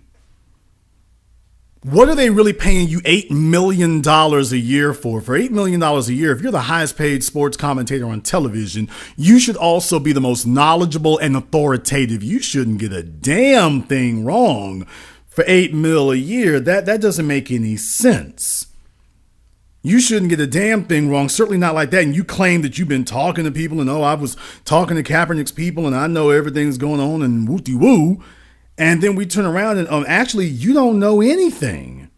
What are they really paying you $8 million a year for? For $8 million a year, if you're the highest paid sports commentator on television, you should also be the most knowledgeable and authoritative. You shouldn't get a damn thing wrong for $8 million a year. That doesn't make any sense. You shouldn't get a damn thing wrong, certainly not like that. And you claim that you've been talking to people and, oh, I was talking to Kaepernick's people and I know everything's going on and woo-de-woo. And then we turn around and actually, you don't know anything.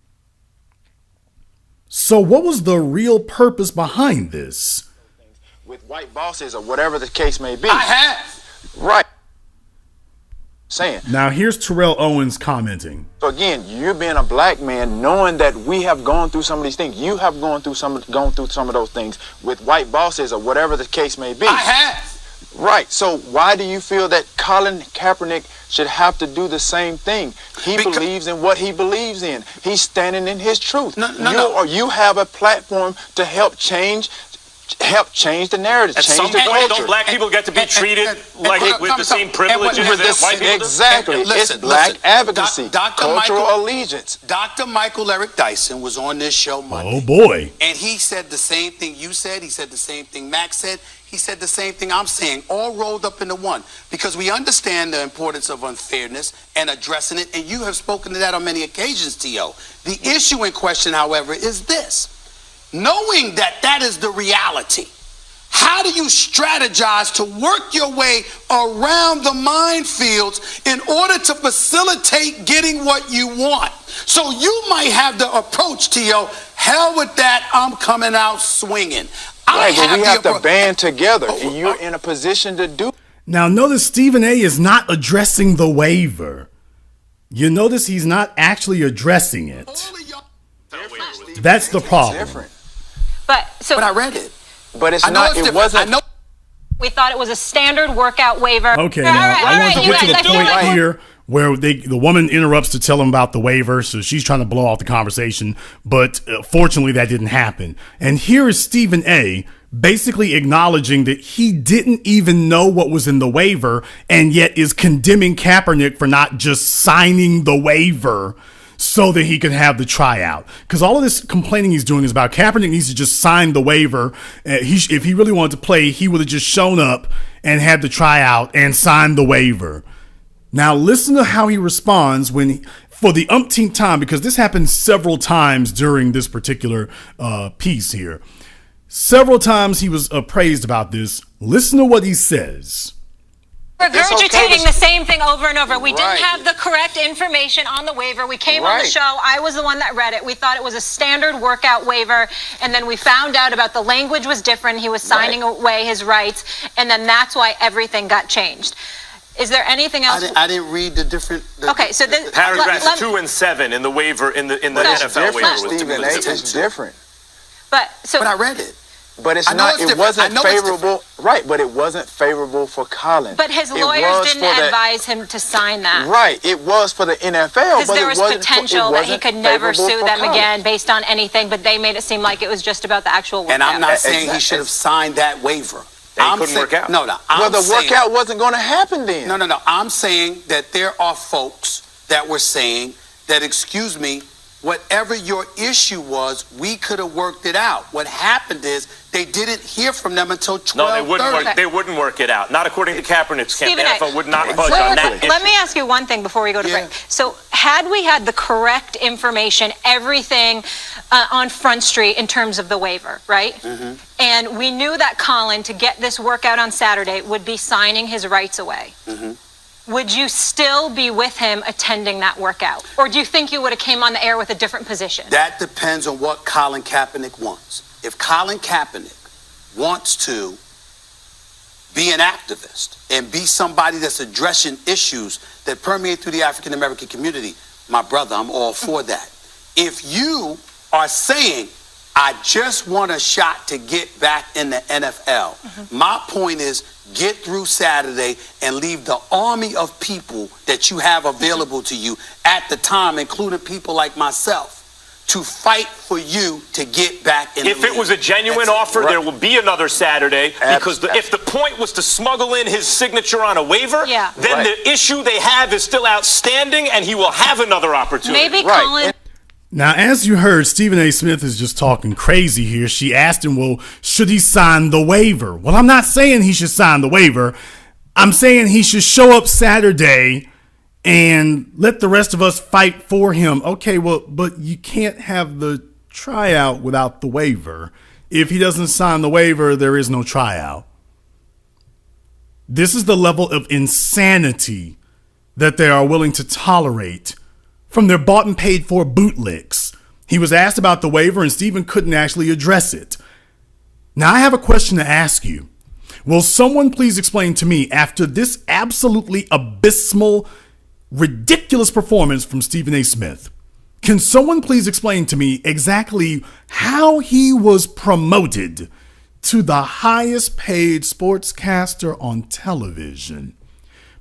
So what was the real purpose behind this? With white bosses or whatever the case may be. I have. Right. Saying. Now here's Terrell Owens commenting. So again, you're being a black man, knowing that we have gone through some of these things. You have gone through some of those things with white bosses or whatever the case may be. I have. Right. So why do you feel that Colin Kaepernick should have to do the same thing? He believes in what he believes in. He's standing in his truth. You have a platform to help change the narrative, change the culture. Don't black people get to be treated with the same privileges that white people do? Exactly. It's black advocacy, cultural allegiance. Dr. Michael Eric Dyson was on this show Monday. Oh, boy. And he said the same thing you said. He said the same thing Max said. he said the same thing I'm saying, all rolled up into one, because we understand the importance of unfairness and addressing it, and you have spoken to that on many occasions, T.O. The issue in question, however, is this. Knowing that that is the reality, how do you strategize to work your way around the minefields in order to facilitate getting what you want? So you might have the approach, T.O., hell with that, I'm coming out swinging. Right, but we have to band together, and you're in a position to do. Now, notice Stephen A. is not addressing the waiver. You notice he's not actually addressing it. That's the problem. But I read it. But it's not. It wasn't. We thought it was a standard workout waiver. Okay, now I want to get to the point here where the woman interrupts to tell him about the waiver, so she's trying to blow off the conversation, but fortunately that didn't happen. And here is Stephen A. basically acknowledging that he didn't even know what was in the waiver and yet is condemning Kaepernick for not just signing the waiver so that he could have the tryout. Because all of this complaining he's doing is about Kaepernick needs to just sign the waiver. If he really wanted to play, he would have just shown up and had the tryout and signed the waiver. Now listen to how he responds when, for the umpteenth time, because this happened several times during this particular piece here. Several times he was praised about this. Listen to what he says. Regurgitating the same thing over and over. We didn't have the correct information on the waiver. We came on the show. I was the one that read it. We thought it was a standard workout waiver. And then we found out about the language was different. He was signing away his rights. And then that's why everything got changed. Is there anything else? I didn't read the different. Okay, so this, paragraphs 2 and 7 in the waiver in the NFL waiver. Stephen A. It's different. But I read it. But it's not. It wasn't favorable, right? But it wasn't favorable for Colin. But his lawyers didn't advise him to sign that. Right. It was for the NFL, because there was potential that he could never sue them again based on anything. But they made it seem like it was just about the actual workout. And I'm not saying he should have signed that waiver. It couldn't work out. No. Well, the workout wasn't going to happen then. No. I'm saying that there are folks that were saying that, excuse me, whatever your issue was, we could have worked it out. What happened is they didn't hear from them until 12:30. No, they wouldn't work it out. Not according to Kaepernick's camp. The NFL would not budge on that issue. Let me ask you one thing before we go to break. So had we had the correct information, everything on Front Street in terms of the waiver, right? Mm-hmm. And we knew that Colin, to get this workout on Saturday, would be signing his rights away. Mm-hmm. Would you still be with him attending that workout? Or do you think you would have came on the air with a different position? That depends on what Colin Kaepernick wants. If Colin Kaepernick wants to be an activist and be somebody that's addressing issues that permeate through the African American community, my brother, I'm all for that. If you are saying, I just want a shot to get back in the NFL, my point is, get through Saturday and leave the army of people that you have available to you at the time, including people like myself, to fight for you to get back in the league. If it was a genuine offer, there will be another Saturday, because if the point was to smuggle in his signature on a waiver, then the issue they have is still outstanding, and he will have another opportunity. Maybe Colin... Now, as you heard, Stephen A. Smith is just talking crazy here. She asked him, well, should he sign the waiver? Well, I'm not saying he should sign the waiver. I'm saying he should show up Saturday and let the rest of us fight for him. Okay, well, but you can't have the tryout without the waiver. If he doesn't sign the waiver, there is no tryout. This is the level of insanity that they are willing to tolerate from their bought and paid for bootlicks. He was asked about the waiver and Stephen couldn't actually address it. Now I have a question to ask you. Will someone please explain to me, after this absolutely abysmal, ridiculous performance from Stephen A. Smith, can someone please explain to me exactly how he was promoted to the highest paid sportscaster on television?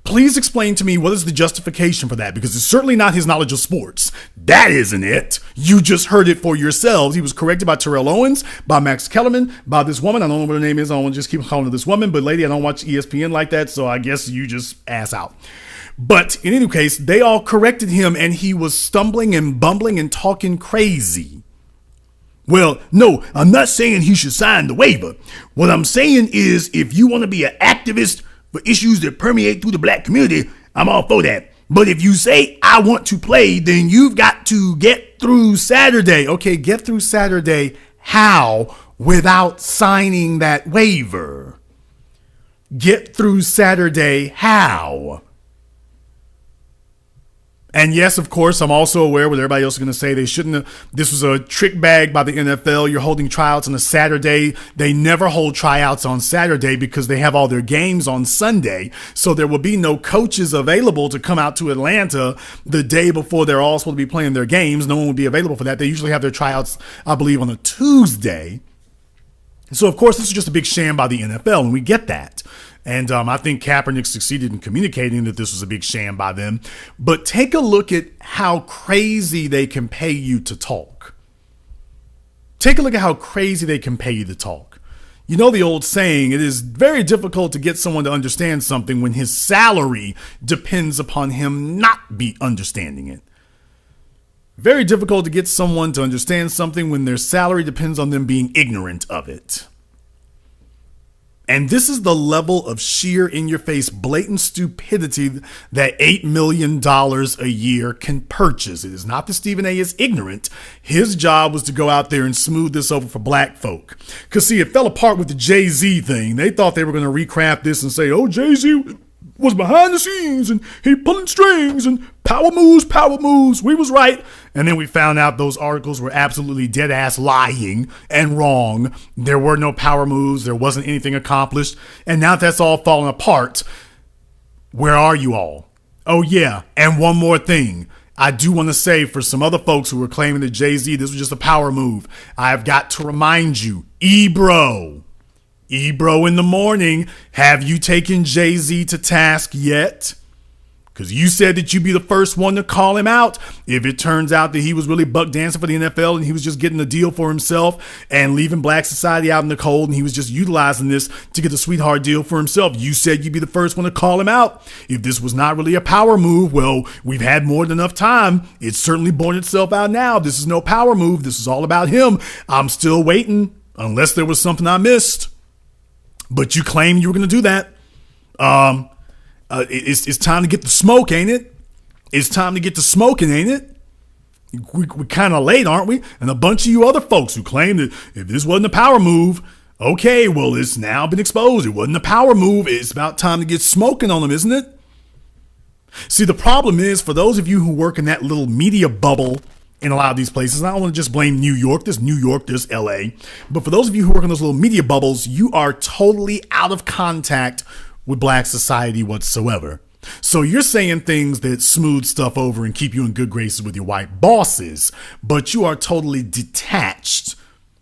Please explain to me what is the justification for that, because it's certainly not his knowledge of sports. That isn't it. You just heard it for yourselves. He was corrected by Terrell Owens, by Max Kellerman, by this woman. I don't know what her name is. I don't want to just keep calling her this woman, but lady, I don't watch ESPN like that, so I guess you just ass out. But in any case, they all corrected him and he was stumbling and bumbling and talking crazy. Well, no, I'm not saying he should sign the waiver. What I'm saying is if you want to be an activist for issues that permeate through the black community, I'm all for that. But if you say, I want to play, then you've got to get through Saturday. Okay, get through Saturday. How? Without signing that waiver. Get through Saturday. How? And yes, of course, I'm also aware what everybody else is going to say. They shouldn't have. This was a trick bag by the NFL. You're holding tryouts on a Saturday. They never hold tryouts on Saturday because they have all their games on Sunday. So there will be no coaches available to come out to Atlanta the day before they're all supposed to be playing their games. No one would be available for that. They usually have their tryouts, I believe, on a Tuesday. So, of course, this is just a big sham by the NFL, and we get that. And I think Kaepernick succeeded in communicating that this was a big sham by them. But take a look at how crazy they can pay you to talk. Take a look at how crazy they can pay you to talk. You know the old saying, it is very difficult to get someone to understand something when his salary depends upon him not be understanding it. Very difficult to get someone to understand something when their salary depends on them being ignorant of it. And this is the level of sheer in-your-face, blatant stupidity that $8 million a year can purchase. It is not that Stephen A. is ignorant. His job was to go out there and smooth this over for black folk. Because, see, it fell apart with the Jay-Z thing. They thought they were going to recraft this and say, oh, Jay-Z was behind the scenes and he pulling strings and power moves. We was right. And then we found out those articles were absolutely dead ass lying and wrong. There were no power moves. There wasn't anything accomplished. And now that's all falling apart. Where are you all? Oh yeah. And one more thing. I do want to say for some other folks who were claiming that Jay-Z, this was just a power move. I've got to remind you, Ebro in the morning, have you taken Jay-Z to task yet? Because you said that you'd be the first one to call him out if it turns out that he was really buck dancing for the NFL and he was just getting a deal for himself and leaving black society out in the cold, and he was just utilizing this to get a sweetheart deal for himself. You said you'd be the first one to call him out. If this was not really a power move, well, we've had more than enough time. It's certainly borne itself out now. This is no power move. This is all about him. I'm still waiting, unless there was something I missed. But you claim you were going to do that. It's time to get the smoke, ain't it? It's time to get the smoking, ain't it? We're kind of late, aren't we? And a bunch of you other folks who claim that if this wasn't a power move, okay, well, it's now been exposed. It wasn't a power move. It's about time to get smoking on them, isn't it? See, the problem is, for those of you who work in that little media bubble in a lot of these places, and I don't want to just blame New York, there's LA, but for those of you who work in those little media bubbles, you are totally out of contact with black society whatsoever. So you're saying things that smooth stuff over and keep you in good graces with your white bosses, but you are totally detached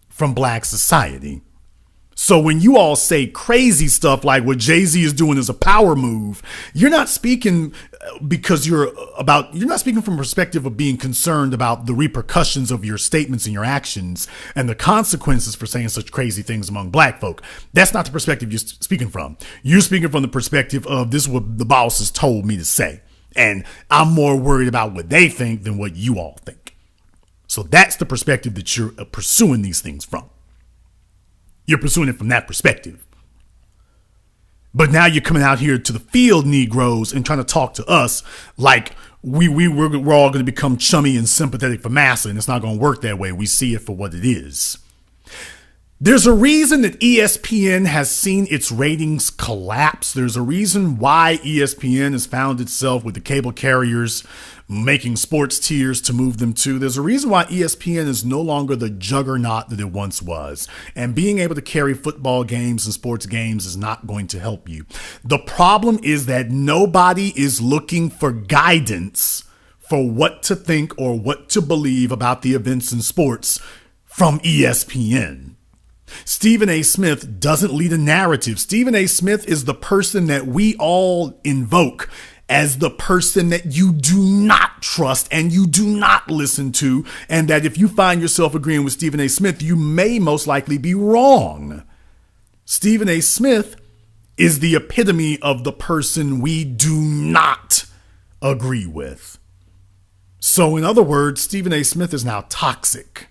from black society. So when you all say crazy stuff like what Jay-Z is doing is a power move, you're not speaking because you're not speaking from a perspective of being concerned about the repercussions of your statements and your actions and the consequences for saying such crazy things among black folk. That's not the perspective you're speaking from. You're speaking from the perspective of this is what the bosses told me to say. And I'm more worried about what they think than what you all think. So that's the perspective that you're pursuing these things from. You're pursuing it from that perspective. But now you're coming out here to the field Negroes and trying to talk to us like we're all going to become chummy and sympathetic for massa, and it's not going to work that way. We see it for what it is. There's a reason that ESPN has seen its ratings collapse. There's a reason why ESPN has found itself with the cable carriers making sports tiers to move them to. There's a reason why ESPN is no longer the juggernaut that it once was. And being able to carry football games and sports games is not going to help you. The problem is that nobody is looking for guidance for what to think or what to believe about the events in sports from ESPN. Stephen A. Smith doesn't lead a narrative. Stephen A. Smith is the person that we all invoke as the person that you do not trust and you do not listen to, and that if you find yourself agreeing with Stephen A. Smith, you may most likely be wrong. Stephen A. Smith is the epitome of the person we do not agree with. So in other words, Stephen A. Smith is now toxic.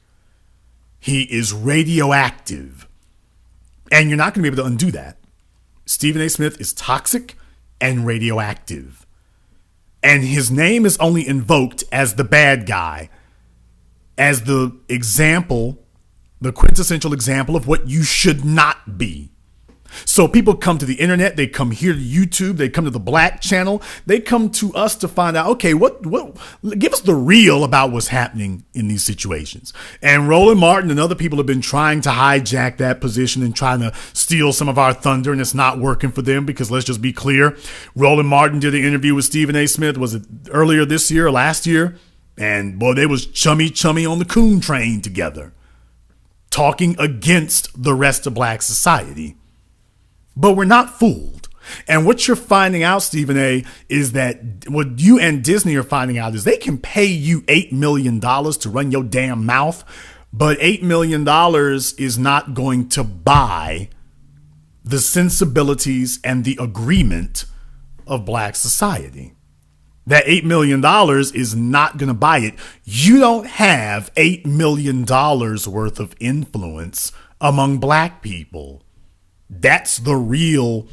He is radioactive. And you're not going to be able to undo that. Stephen A. Smith is toxic and radioactive. And his name is only invoked as the bad guy, as the example, the quintessential example of what you should not be. So people come to the internet, they come here to YouTube, they come to the Black channel, they come to us to find out, okay, what give us the real about what's happening in these situations. And Roland Martin and other people have been trying to hijack that position and trying to steal some of our thunder, and it's not working for them because let's just be clear. Roland Martin did an interview with Stephen A. Smith, was it earlier this year or last year? And boy, they was chummy on the coon train together, talking against the rest of Black society. But we're not fooled. And what you're finding out, Stephen A., is that what you and Disney are finding out is they can pay you $8 million to run your damn mouth, but $8 million is not going to buy the sensibilities and the agreement of Black society. That $8 million is not going to buy it. You don't have $8 million worth of influence among Black people. That's the real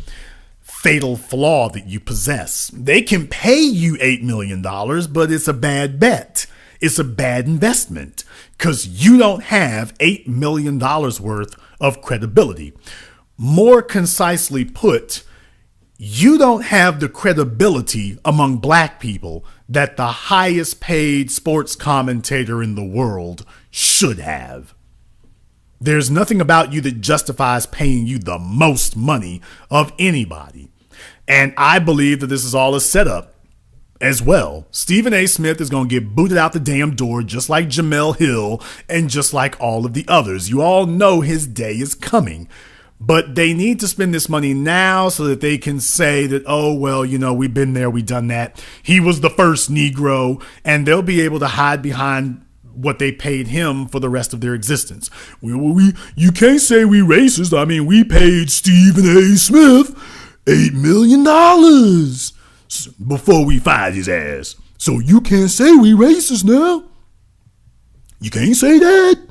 fatal flaw that you possess. They can pay you $8 million, but it's a bad bet. It's a bad investment because you don't have $8 million worth of credibility. More concisely put, you don't have the credibility among Black people that the highest paid sports commentator in the world should have. There's nothing about you that justifies paying you the most money of anybody. And I believe that this is all a setup as well. Stephen A. Smith is going to get booted out the damn door just like Jemele Hill and just like all of the others. You all know his day is coming. But they need to spend this money now so that they can say that, oh, well, you know, we've been there, we've done that. He was the first Negro, and they'll be able to hide behind what they paid him for the rest of their existence. You can't say we racist. I mean, we paid Stephen A. Smith $8 million before we fired his ass. So you can't say we racist now. You can't say that.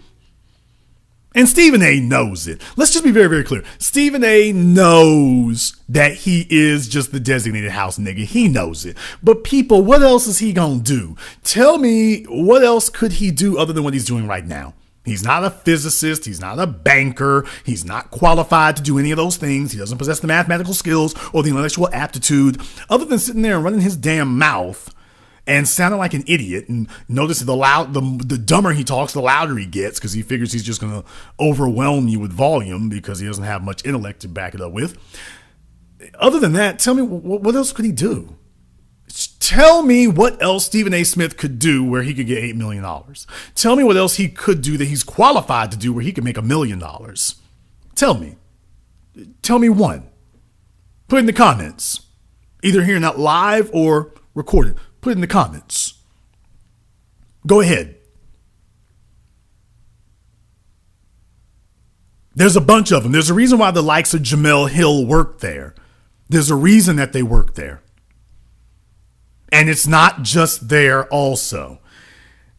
And Stephen A. knows it. Let's just be very, very clear. Stephen A. knows that he is just the designated house nigga. He knows it. But people, what else is he gonna do? Tell me, what else could he do other than what he's doing right now? He's not a physicist. He's not a banker. He's not qualified to do any of those things. He doesn't possess the mathematical skills or the intellectual aptitude other than sitting there and running his damn mouth and sounding like an idiot. And notice the dumber he talks, the louder he gets, because he figures he's just going to overwhelm you with volume because he doesn't have much intellect to back it up with. Other than that, tell me, what else could he do? Tell me what else Stephen A. Smith could do where he could get $8 million. Tell me what else he could do that he's qualified to do where he could make $1 million. Tell me. Tell me one. Put it in the comments. Either hearing that live or recorded. Put it in the comments. Go ahead. There's a bunch of them. There's a reason why the likes of Jemele Hill work there. There's a reason that they work there. And it's not just there also.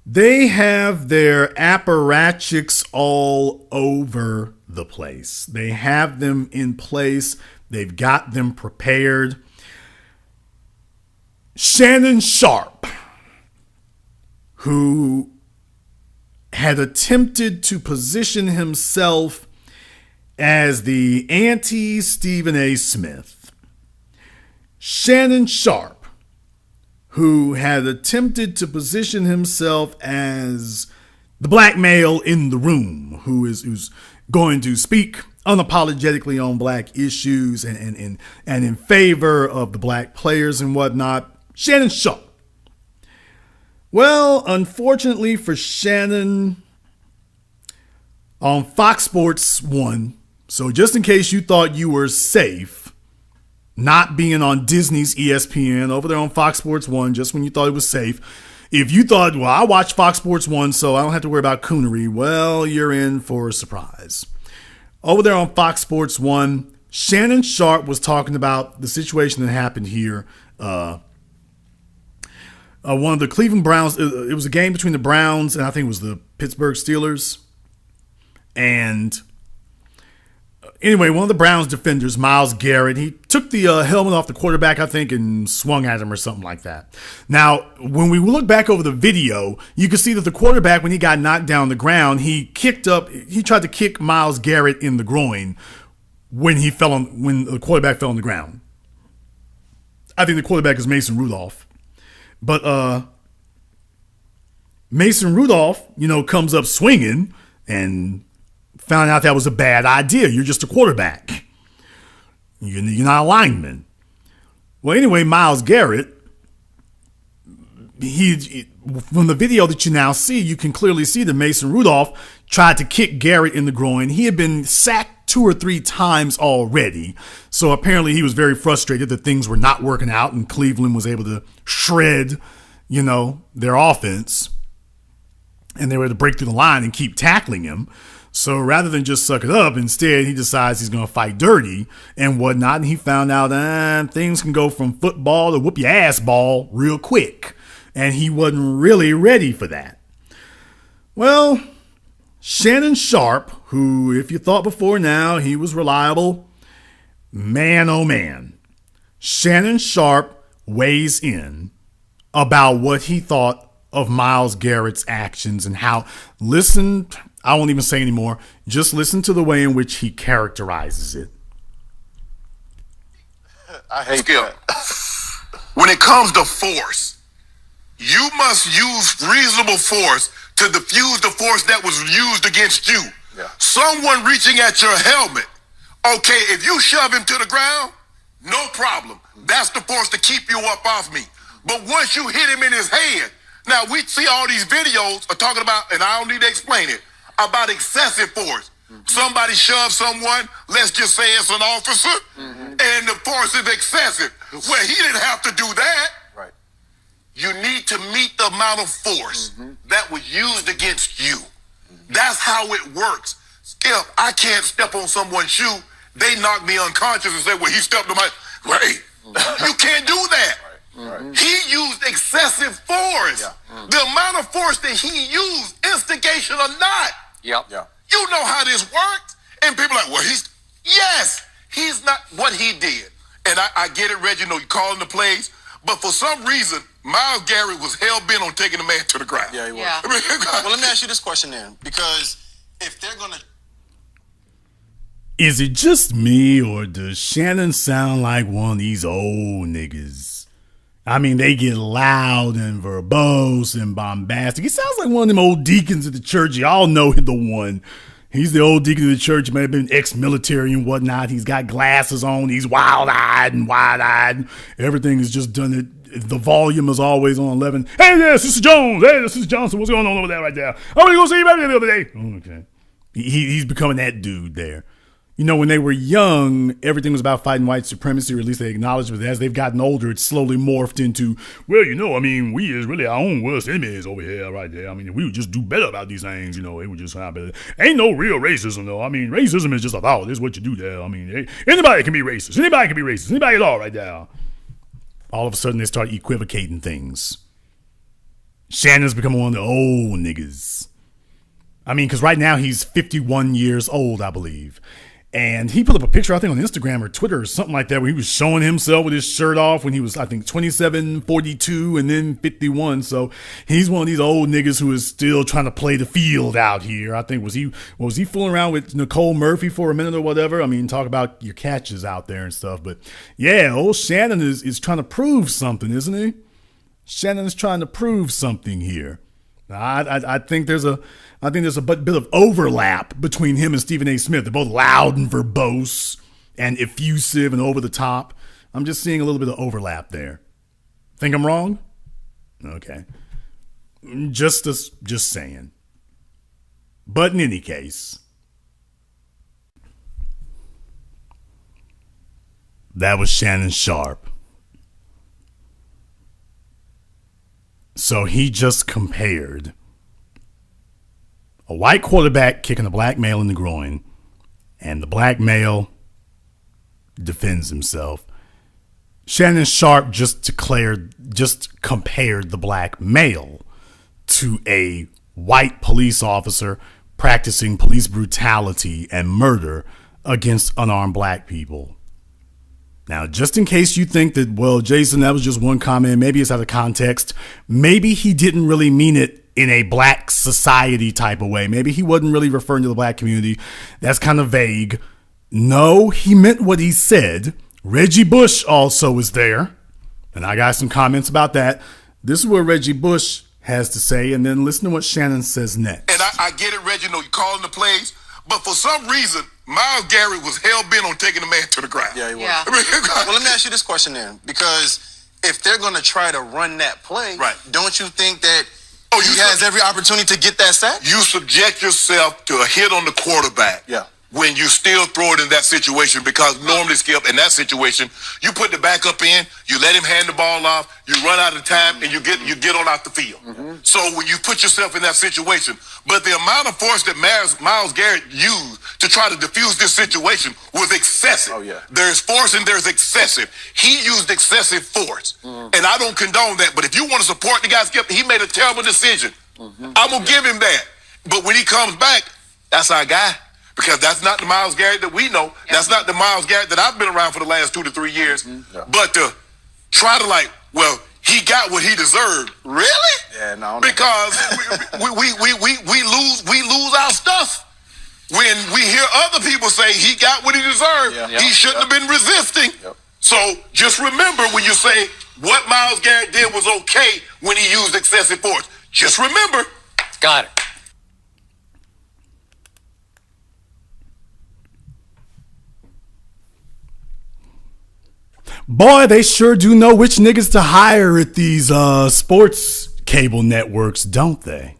They have their apparatchiks all over the place. They have them in place. They've got them prepared. Shannon Sharpe, who had attempted to position himself as the anti-Stephen A. Smith. Shannon Sharpe, who had attempted to position himself as the black male in the room, who's going to speak unapologetically on black issues and in favor of the black players and whatnot. Shannon Sharpe. Well, unfortunately for Shannon, on Fox Sports 1, so just in case you thought you were safe not being on Disney's ESPN over there on Fox Sports 1, just when you thought it was safe, if you thought, well, I watch Fox Sports 1, so I don't have to worry about coonery, well, you're in for a surprise. Over there on Fox Sports 1, Shannon Sharpe was talking about the situation that happened here. One of the Cleveland Browns, it was a game between the Browns and I think it was the Pittsburgh Steelers. And anyway, one of the Browns defenders, Myles Garrett, he took the helmet off the quarterback, I think, and swung at him or something like that. Now, when we look back over the video, you can see that the quarterback, when he got knocked down on the ground, he tried to kick Myles Garrett in the groin when the quarterback fell on the ground. I think the quarterback is Mason Rudolph. But Mason Rudolph, comes up swinging and found out that was a bad idea. You're just a quarterback. You're not a lineman. Well, anyway, Myles Garrett, from the video that you now see, you can clearly see that Mason Rudolph tried to kick Garrett in the groin. He had been sacked 2 or 3 times already. So apparently he was very frustrated that things were not working out and Cleveland was able to shred, their offense. And they were able to break through the line and keep tackling him. So rather than just suck it up, instead he decides he's going to fight dirty and whatnot. And he found out things can go from football to whoop your ass ball real quick. And he wasn't really ready for that. Well, Shannon Sharpe, who, if you thought before now, he was reliable, man, oh man. Shannon Sharpe weighs in about what he thought of Myles Garrett's actions and how, I won't even say anymore, just listen to the way in which he characterizes it. I hate Skip. When it comes to force, you must use reasonable force to diffuse the force that was used against you. Yeah. Someone reaching at your helmet. Okay, if you shove him to the ground, no problem. That's the force to keep you up off me. But once you hit him in his head, now we see all these videos are talking about, and I don't need to explain it, about excessive force. Mm-hmm. Somebody shoves someone, let's just say it's an officer, and the force is excessive. Well, he didn't have to do that. Right. You need to meet the amount of force that was used against you. That's how it works. Skip, I can't step on someone's shoe. They knock me unconscious and say, well, he stepped on my... Right. You can't do that. Right. He used excessive force. Yeah. The amount of force that he used, instigation or not. Yep. Yeah. You know how this works. And people are like, well, he's not what he did. And I get it, Reggie, you calling the plays. But for some reason, Myles Garrett was hell-bent on taking the man to the ground. Yeah, he was. Yeah. Well, let me ask you this question then. Because if they're going to... Is it just me, or does Shannon sound like one of these old niggas? I mean, they get loud and verbose and bombastic. He sounds like one of them old deacons at the church. Y'all know the one. He's the old deacon of the church. He may have been ex-military and whatnot. He's got glasses on. He's wild-eyed and wide-eyed. Everything is just done. The volume is always on 11. Hey there, Sister Jones. Hey, this is Johnson. What's going on over there right there? I'm going to go see you back the other day. Okay. He's becoming that dude there. When they were young, everything was about fighting white supremacy, or at least they acknowledged it. But as they've gotten older, it's slowly morphed into, well, we is really our own worst enemies over here, right there. We would just do better about these things, It would just happen. Ain't no real racism, though. Racism is just a thought. This is what you do there. Anybody can be racist. Anybody can be racist. Anybody at all, right there. All of a sudden, they start equivocating things. Shannon's becoming one of the old niggas. Because right now he's 51 years old, I believe. And he put up a picture, I think, on Instagram or Twitter or something like that, where he was showing himself with his shirt off when he was, I think, 27, 42, and then 51. So he's one of these old niggas who is still trying to play the field out here. I think, was he fooling around with Nicole Murphy for a minute or whatever? Talk about your catches out there and stuff. But yeah, old Shannon is trying to prove something, isn't he? Shannon is trying to prove something here. I think there's a bit of overlap between him and Stephen A. Smith. They're both loud and verbose and effusive and over the top. I'm just seeing a little bit of overlap there. Think I'm wrong? Okay. Just saying. But in any case, that was Shannon Sharpe. So he just compared a white quarterback kicking a black male in the groin, and the black male defends himself. Shannon Sharpe just compared the black male to a white police officer practicing police brutality and murder against unarmed black people. Now, just in case you think that, well, Jason, that was just one comment, maybe it's out of context, maybe he didn't really mean it in a black society type of way. Maybe he wasn't really referring to the black community. That's kind of vague. No, he meant what he said. Reggie Bush also was there, and I got some comments about that. This is what Reggie Bush has to say, and then listen to what Shannon says next. And I get it, Reggie, you calling the plays, but for some reason, Myles Garrett was hell-bent on taking the man to the ground. Yeah, he was. I mean, well, let me ask you this question then, because if they're going to try to run that play, don't you think that he has every opportunity to get that sack? You subject yourself to a hit on the quarterback. Yeah. When you still throw it in that situation, because normally, Skip, in that situation, you put the backup in, you let him hand the ball off, you run out of time, and you get on out the field. So when you put yourself in that situation, but the amount of force that Myles Garrett used to try to defuse this situation was excessive. There's force and there's excessive. He used excessive force, and I don't condone that. But if you want to support the guy, Skip, he made a terrible decision. I'm gonna give him that. But when he comes back, that's our guy. Because that's not the Myles Garrett that we know. That's not the Myles Garrett that I've been around for the last 2 to 3 years. But to try to he got what he deserved. Really? Yeah, no. Because we lose our stuff. When we hear other people say he got what he deserved, he shouldn't have been resisting. So just remember when you say what Myles Garrett did was okay when he used excessive force. Just remember. Got it. Boy, they sure do know which niggas to hire at these sports cable networks, don't they?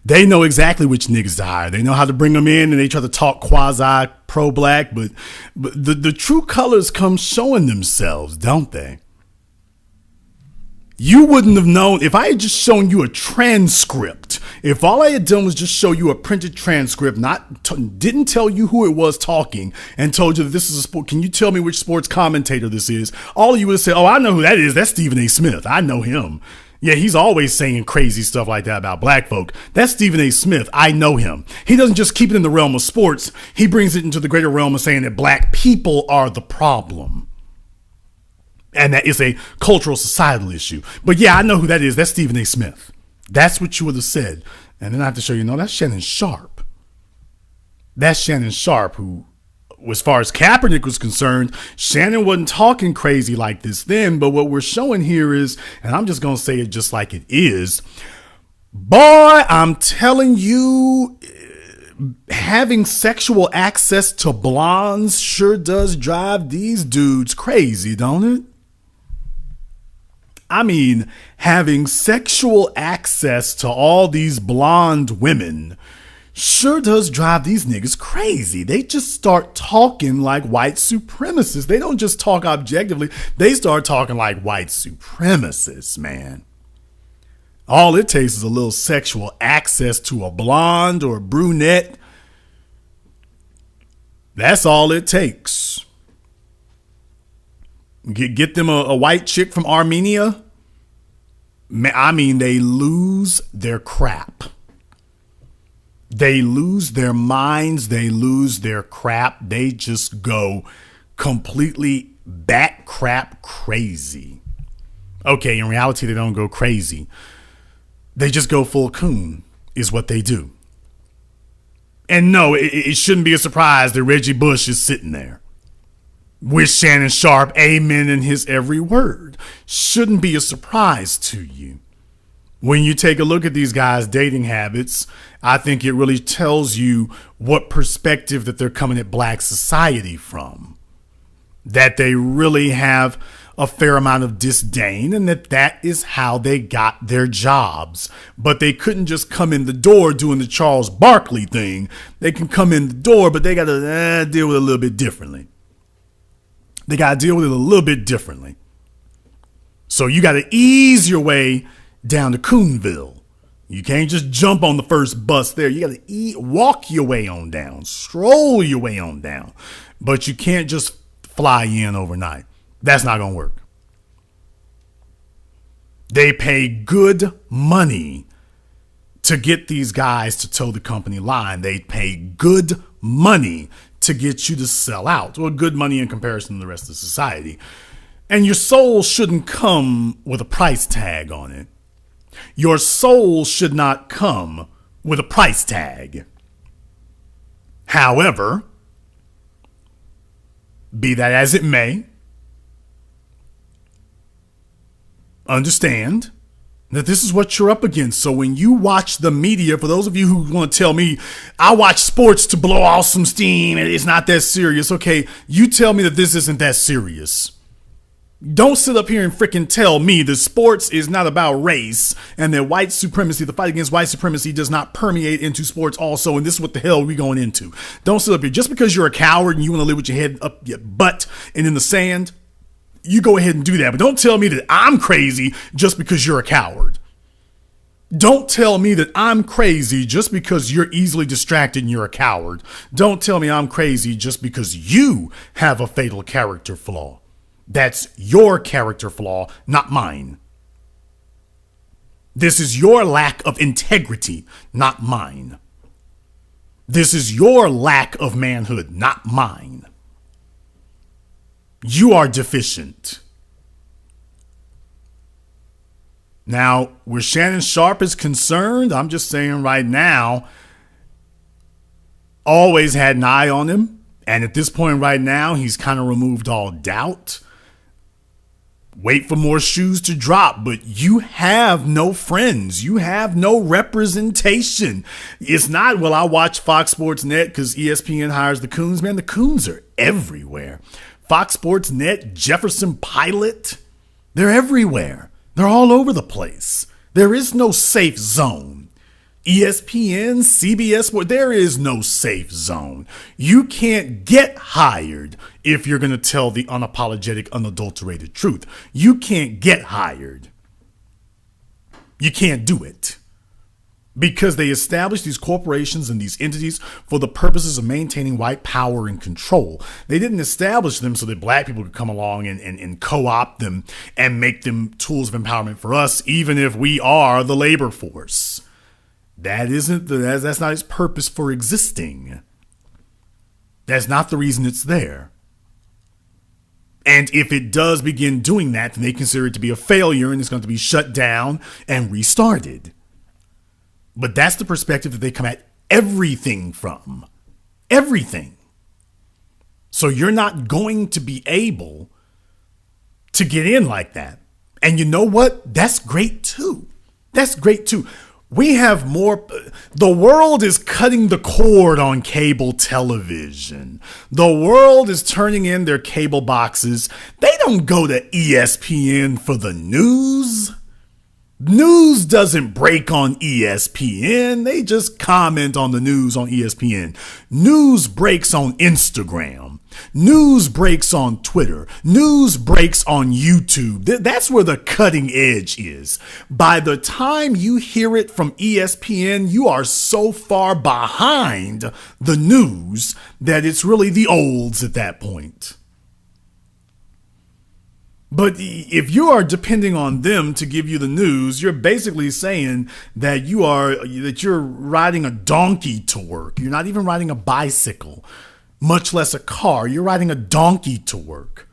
They know exactly which niggas to hire. They know how to bring them in, and they try to talk quasi pro-black, but the true colors come showing themselves, don't they? You wouldn't have known if I had just shown you a transcript. If all I had done was just show you a printed transcript, didn't tell you who it was talking, and told you that this is a sport. Can you tell me which sports commentator this is? All of you would have said, "Oh, I know who that is. That's Stephen A. Smith. I know him. Yeah, he's always saying crazy stuff like that about black folk. That's Stephen A. Smith. I know him. He doesn't just keep it in the realm of sports. He brings it into the greater realm of saying that black people are the problem. And that is a cultural societal issue. But yeah, I know who that is. That's Stephen A. Smith. That's what you would have said. And then I have to show you, no, that's Shannon Sharp. That's Shannon Sharp, who, as far as Kaepernick was concerned, Shannon wasn't talking crazy like this then. But what we're showing here is, and I'm just going to say it just like it is, boy, I'm telling you, having sexual access to blondes sure does drive these dudes crazy, don't it? I mean, having sexual access to all these blonde women sure does drive these niggas crazy. They just start talking like white supremacists. They don't just talk objectively. They start talking like white supremacists, man. All it takes is a little sexual access to a blonde or a brunette. That's all it takes. Get them a white chick from Armenia. I mean, they lose their crap. They lose their minds. They lose their crap. They just go completely bat crap crazy. Okay, in reality, they don't go crazy. They just go full coon is what they do. And no, it shouldn't be a surprise that Reggie Bush is sitting there with Shannon Sharp, amen in his every word. Shouldn't be a surprise to you. When you take a look at these guys' dating habits, I think it really tells you what perspective that they're coming at black society from. That they really have a fair amount of disdain, and that is how they got their jobs. But they couldn't just come in the door doing the Charles Barkley thing. They can come in the door, but they got to deal with it a little bit differently. They got to deal with it a little bit differently. So you got to ease your way down to Coonville. You can't just jump on the first bus there. You got to walk your way on down, stroll your way on down. But you can't just fly in overnight. That's not going to work. They pay good money to get these guys to toe the company line. They pay good money to get you to sell out, or good money in comparison to the rest of society. And your soul shouldn't come with a price tag on it. Your soul should not come with a price tag. However, be that as it may, understand that this is what you're up against. So when you watch the media, for those of you who want to tell me, I watch sports to blow off some steam and it's not that serious. Okay, you tell me that this isn't that serious. Don't sit up here and freaking tell me that sports is not about race and that white supremacy, the fight against white supremacy, does not permeate into sports also. And this is what the hell we're going into. Don't sit up here. Just because you're a coward and you want to live with your head up your butt and in the sand, you go ahead and do that. But don't tell me that I'm crazy just because you're a coward. Don't tell me that I'm crazy just because you're easily distracted and you're a coward. Don't tell me I'm crazy just because you have a fatal character flaw. That's your character flaw, not mine. This is your lack of integrity, not mine. This is your lack of manhood, not mine. You are deficient. Now, where Shannon Sharpe is concerned, I'm just saying right now, always had an eye on him. And at this point right now, he's kind of removed all doubt. Wait for more shoes to drop, but you have no friends. You have no representation. It's not, well, I watch Fox Sports Net because ESPN hires the coons. Man, the coons are everywhere. Fox Sports Net, Jefferson Pilot, they're everywhere. They're all over the place. There is no safe zone. ESPN, CBS, there is no safe zone. You can't get hired if you're going to tell the unapologetic, unadulterated truth. You can't get hired. You can't do it. Because they established these corporations and these entities for the purposes of maintaining white power and control. They didn't establish them so that black people could come along and co-opt them and make them tools of empowerment for us, even if we are the labor force. That's not its purpose for existing. That's not the reason it's there. And if it does begin doing that, then they consider it to be a failure and it's going to be shut down and restarted. But that's the perspective that they come at everything from. Everything. So you're not going to be able to get in like that. And you know what? That's great too. That's great too. We have more. The world is cutting the cord on cable television. The world is turning in their cable boxes. They don't go to ESPN for the news. News doesn't break on ESPN. They just comment on the news on ESPN. News breaks on Instagram. News breaks on Twitter. News breaks on YouTube. That's where the cutting edge is. By the time you hear it from ESPN, you are so far behind the news that it's really the olds at that point. But if you are depending on them to give you the news, you're basically saying that you're riding a donkey to work. You're not even riding a bicycle, much less a car. You're riding a donkey to work.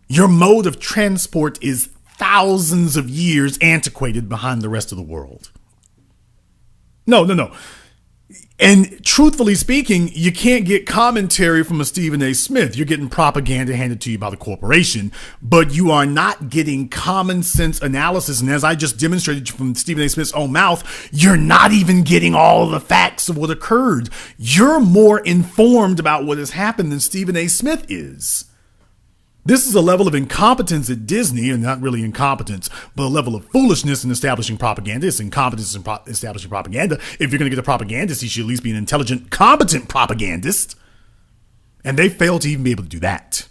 Your mode of transport is thousands of years antiquated behind the rest of the world. No. And truthfully speaking, you can't get commentary from a Stephen A. Smith. You're getting propaganda handed to you by the corporation, but you are not getting common sense analysis. And as I just demonstrated from Stephen A. Smith's own mouth, you're not even getting all of the facts of what occurred. You're more informed about what has happened than Stephen A. Smith is. This is a level of incompetence at Disney, and not really incompetence, but a level of foolishness in establishing propaganda. It's incompetence in establishing propaganda. If you're going to get a propagandist, he should at least be an intelligent, competent propagandist. And they failed to even be able to do that.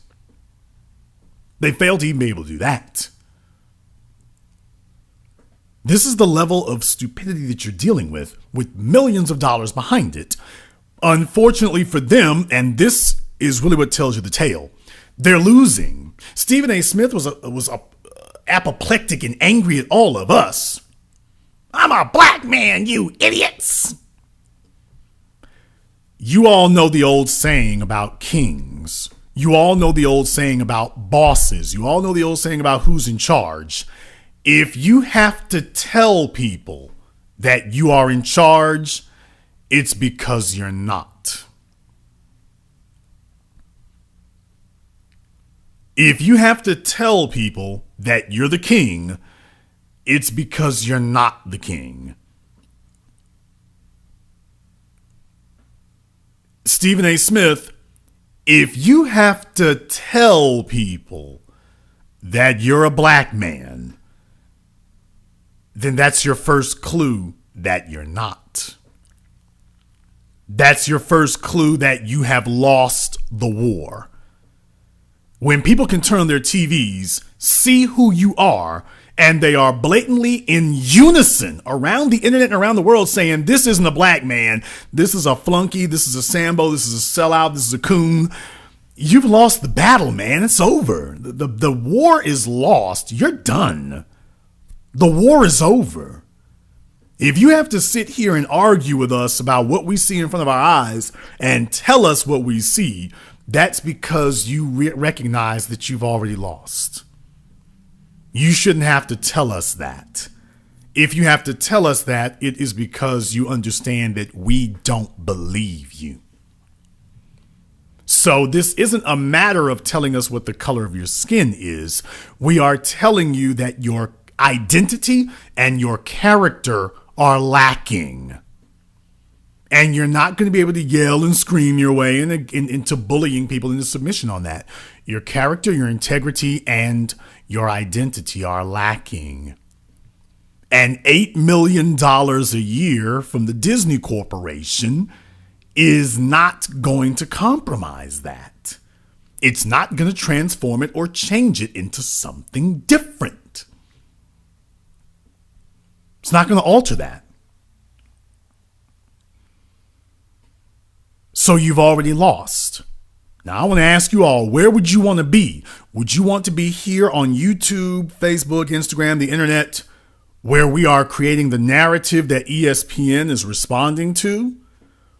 This is the level of stupidity that you're dealing with millions of dollars behind it. Unfortunately for them, and this is really what tells you the tale, they're losing. Stephen A. Smith was apoplectic and angry at all of us. I'm a black man, you idiots. You all know the old saying about kings. You all know the old saying about bosses. You all know the old saying about who's in charge. If you have to tell people that you are in charge, it's because you're not. If you have to tell people that you're the king, it's because you're not the king. Stephen A. Smith, if you have to tell people that you're a black man, then that's your first clue that you're not. That's your first clue that you have lost the war. When people can turn their TVs, see who you are, and they are blatantly in unison around the internet and around the world saying, this isn't a black man, this is a flunky, this is a Sambo, this is a sellout, this is a coon. You've lost the battle, man. It's over. The war is lost. You're done. The war is over. If you have to sit here and argue with us about what we see in front of our eyes and tell us what we see, that's because you recognize that you've already lost. You shouldn't have to tell us that. If you have to tell us that, it is because you understand that we don't believe you. So this isn't a matter of telling us what the color of your skin is. We are telling you that your identity and your character are lacking. And you're not going to be able to yell and scream your way into bullying people into submission on that. Your character, your integrity, and your identity are lacking. And $8 million a year from the Disney Corporation is not going to compromise that. It's not going to transform it or change it into something different. It's not going to alter that. So you've already lost. Now I want to ask you all, where would you want to be? Would you want to be here on YouTube, Facebook, Instagram, the internet, where we are creating the narrative that ESPN is responding to?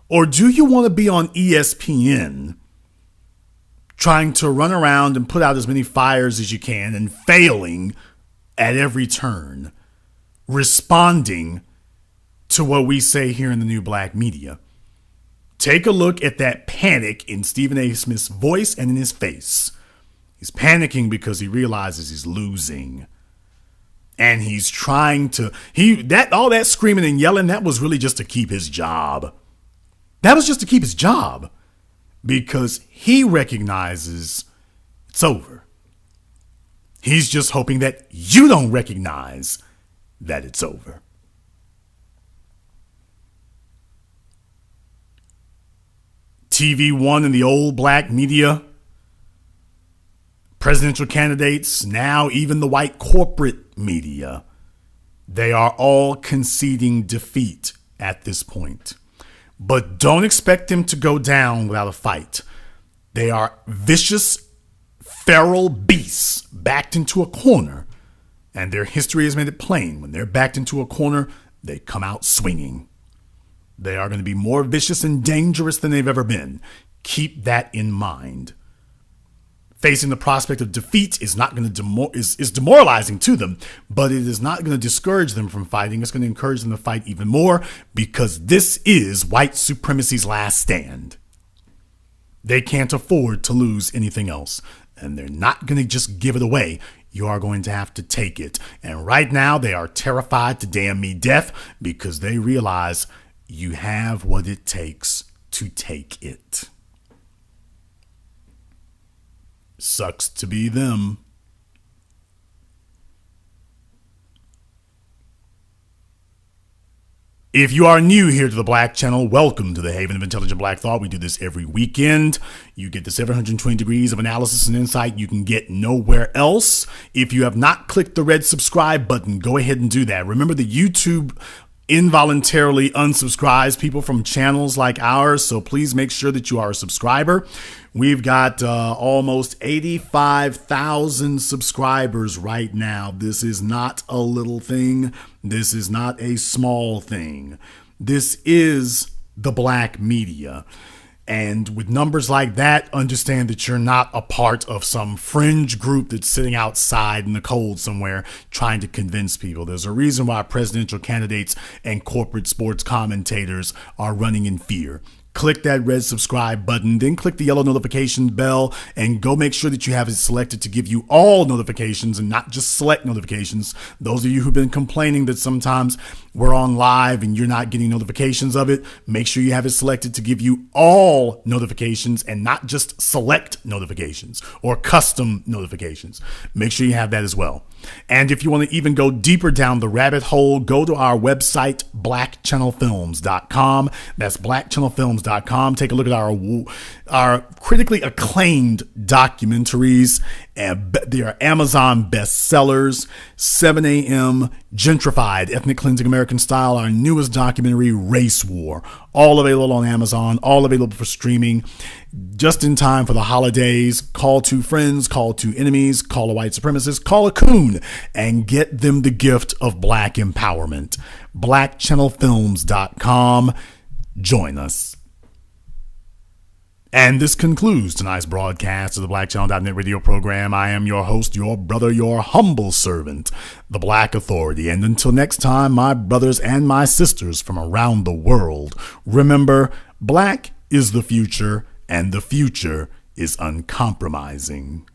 Or do you want to be on ESPN trying to run around and put out as many fires as you can and failing at every turn, responding to what we say here in the new black media? Take a look at that panic in Stephen A. Smith's voice and in his face. He's panicking because he realizes he's losing. And he's trying to, all that screaming and yelling, that was really just to keep his job. That was just to keep his job. Because he recognizes it's over. He's just hoping that you don't recognize that it's over. TV One and the old black media, presidential candidates, now even the white corporate media, they are all conceding defeat at this point. But don't expect them to go down without a fight. They are vicious, feral beasts backed into a corner, and their history has made it plain. When they're backed into a corner, they come out swinging. They are going to be more vicious and dangerous than they've ever been. Keep that in mind. Facing the prospect of defeat is not going to is demoralizing to them, but it is not going to discourage them from fighting. It's going to encourage them to fight even more, because this is white supremacy's last stand. They can't afford to lose anything else, and they're not going to just give it away. You are going to have to take it. And right now they are terrified to damn me death because they realize you have what it takes to take it. Sucks to be them. If you are new here to the Black Channel, welcome to the Haven of Intelligent Black Thought. We do this every weekend. You get the 720 degrees of analysis and insight you can get nowhere else. If you have not clicked the red subscribe button, go ahead and do that. Remember, the YouTube involuntarily unsubscribes people from channels like ours. So please make sure that you are a subscriber. We've got almost 85,000 subscribers right now. This is not a little thing. This is not a small thing. This is the black media. And with numbers like that, understand that you're not a part of some fringe group that's sitting outside in the cold somewhere trying to convince people. There's a reason why presidential candidates and corporate sports commentators are running in fear. Click that red subscribe button, then click the yellow notification bell and go make sure that you have it selected to give you all notifications and not just select notifications. Those of you who've been complaining that sometimes we're on live and you're not getting notifications of it, make sure you have it selected to give you all notifications and not just select notifications or custom notifications. Make sure you have that as well. And if you want to even go deeper down the rabbit hole, go to our website, blackchannelfilms.com. That's blackchannelfilms.com. Take a look at our critically acclaimed documentaries. They are Amazon bestsellers. 7 a.m. Gentrified, Ethnic Cleansing American Style, our newest documentary, Race War. All available on Amazon, all available for streaming. Just in time for the holidays. Call two friends, call two enemies, call a white supremacist, call a coon, and get them the gift of black empowerment. blackchannelfilms.com. Join us. And this concludes tonight's broadcast of the BlackChannel.net radio program. I am your host, your brother, your humble servant, the Black Authority. And until next time, my brothers and my sisters from around the world, remember, black is the future, and the future is uncompromising.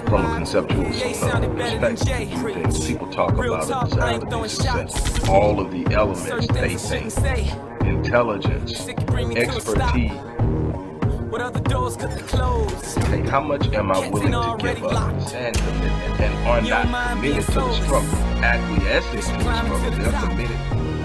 from a conceptual perspective, things people talk about a desire to be successful. All of the elements they think, intelligence, expertise. What other doors could they close? Hey, how much am I willing to give up and commitment? And are not committed to the struggle, acquiescing to the struggle, they're committed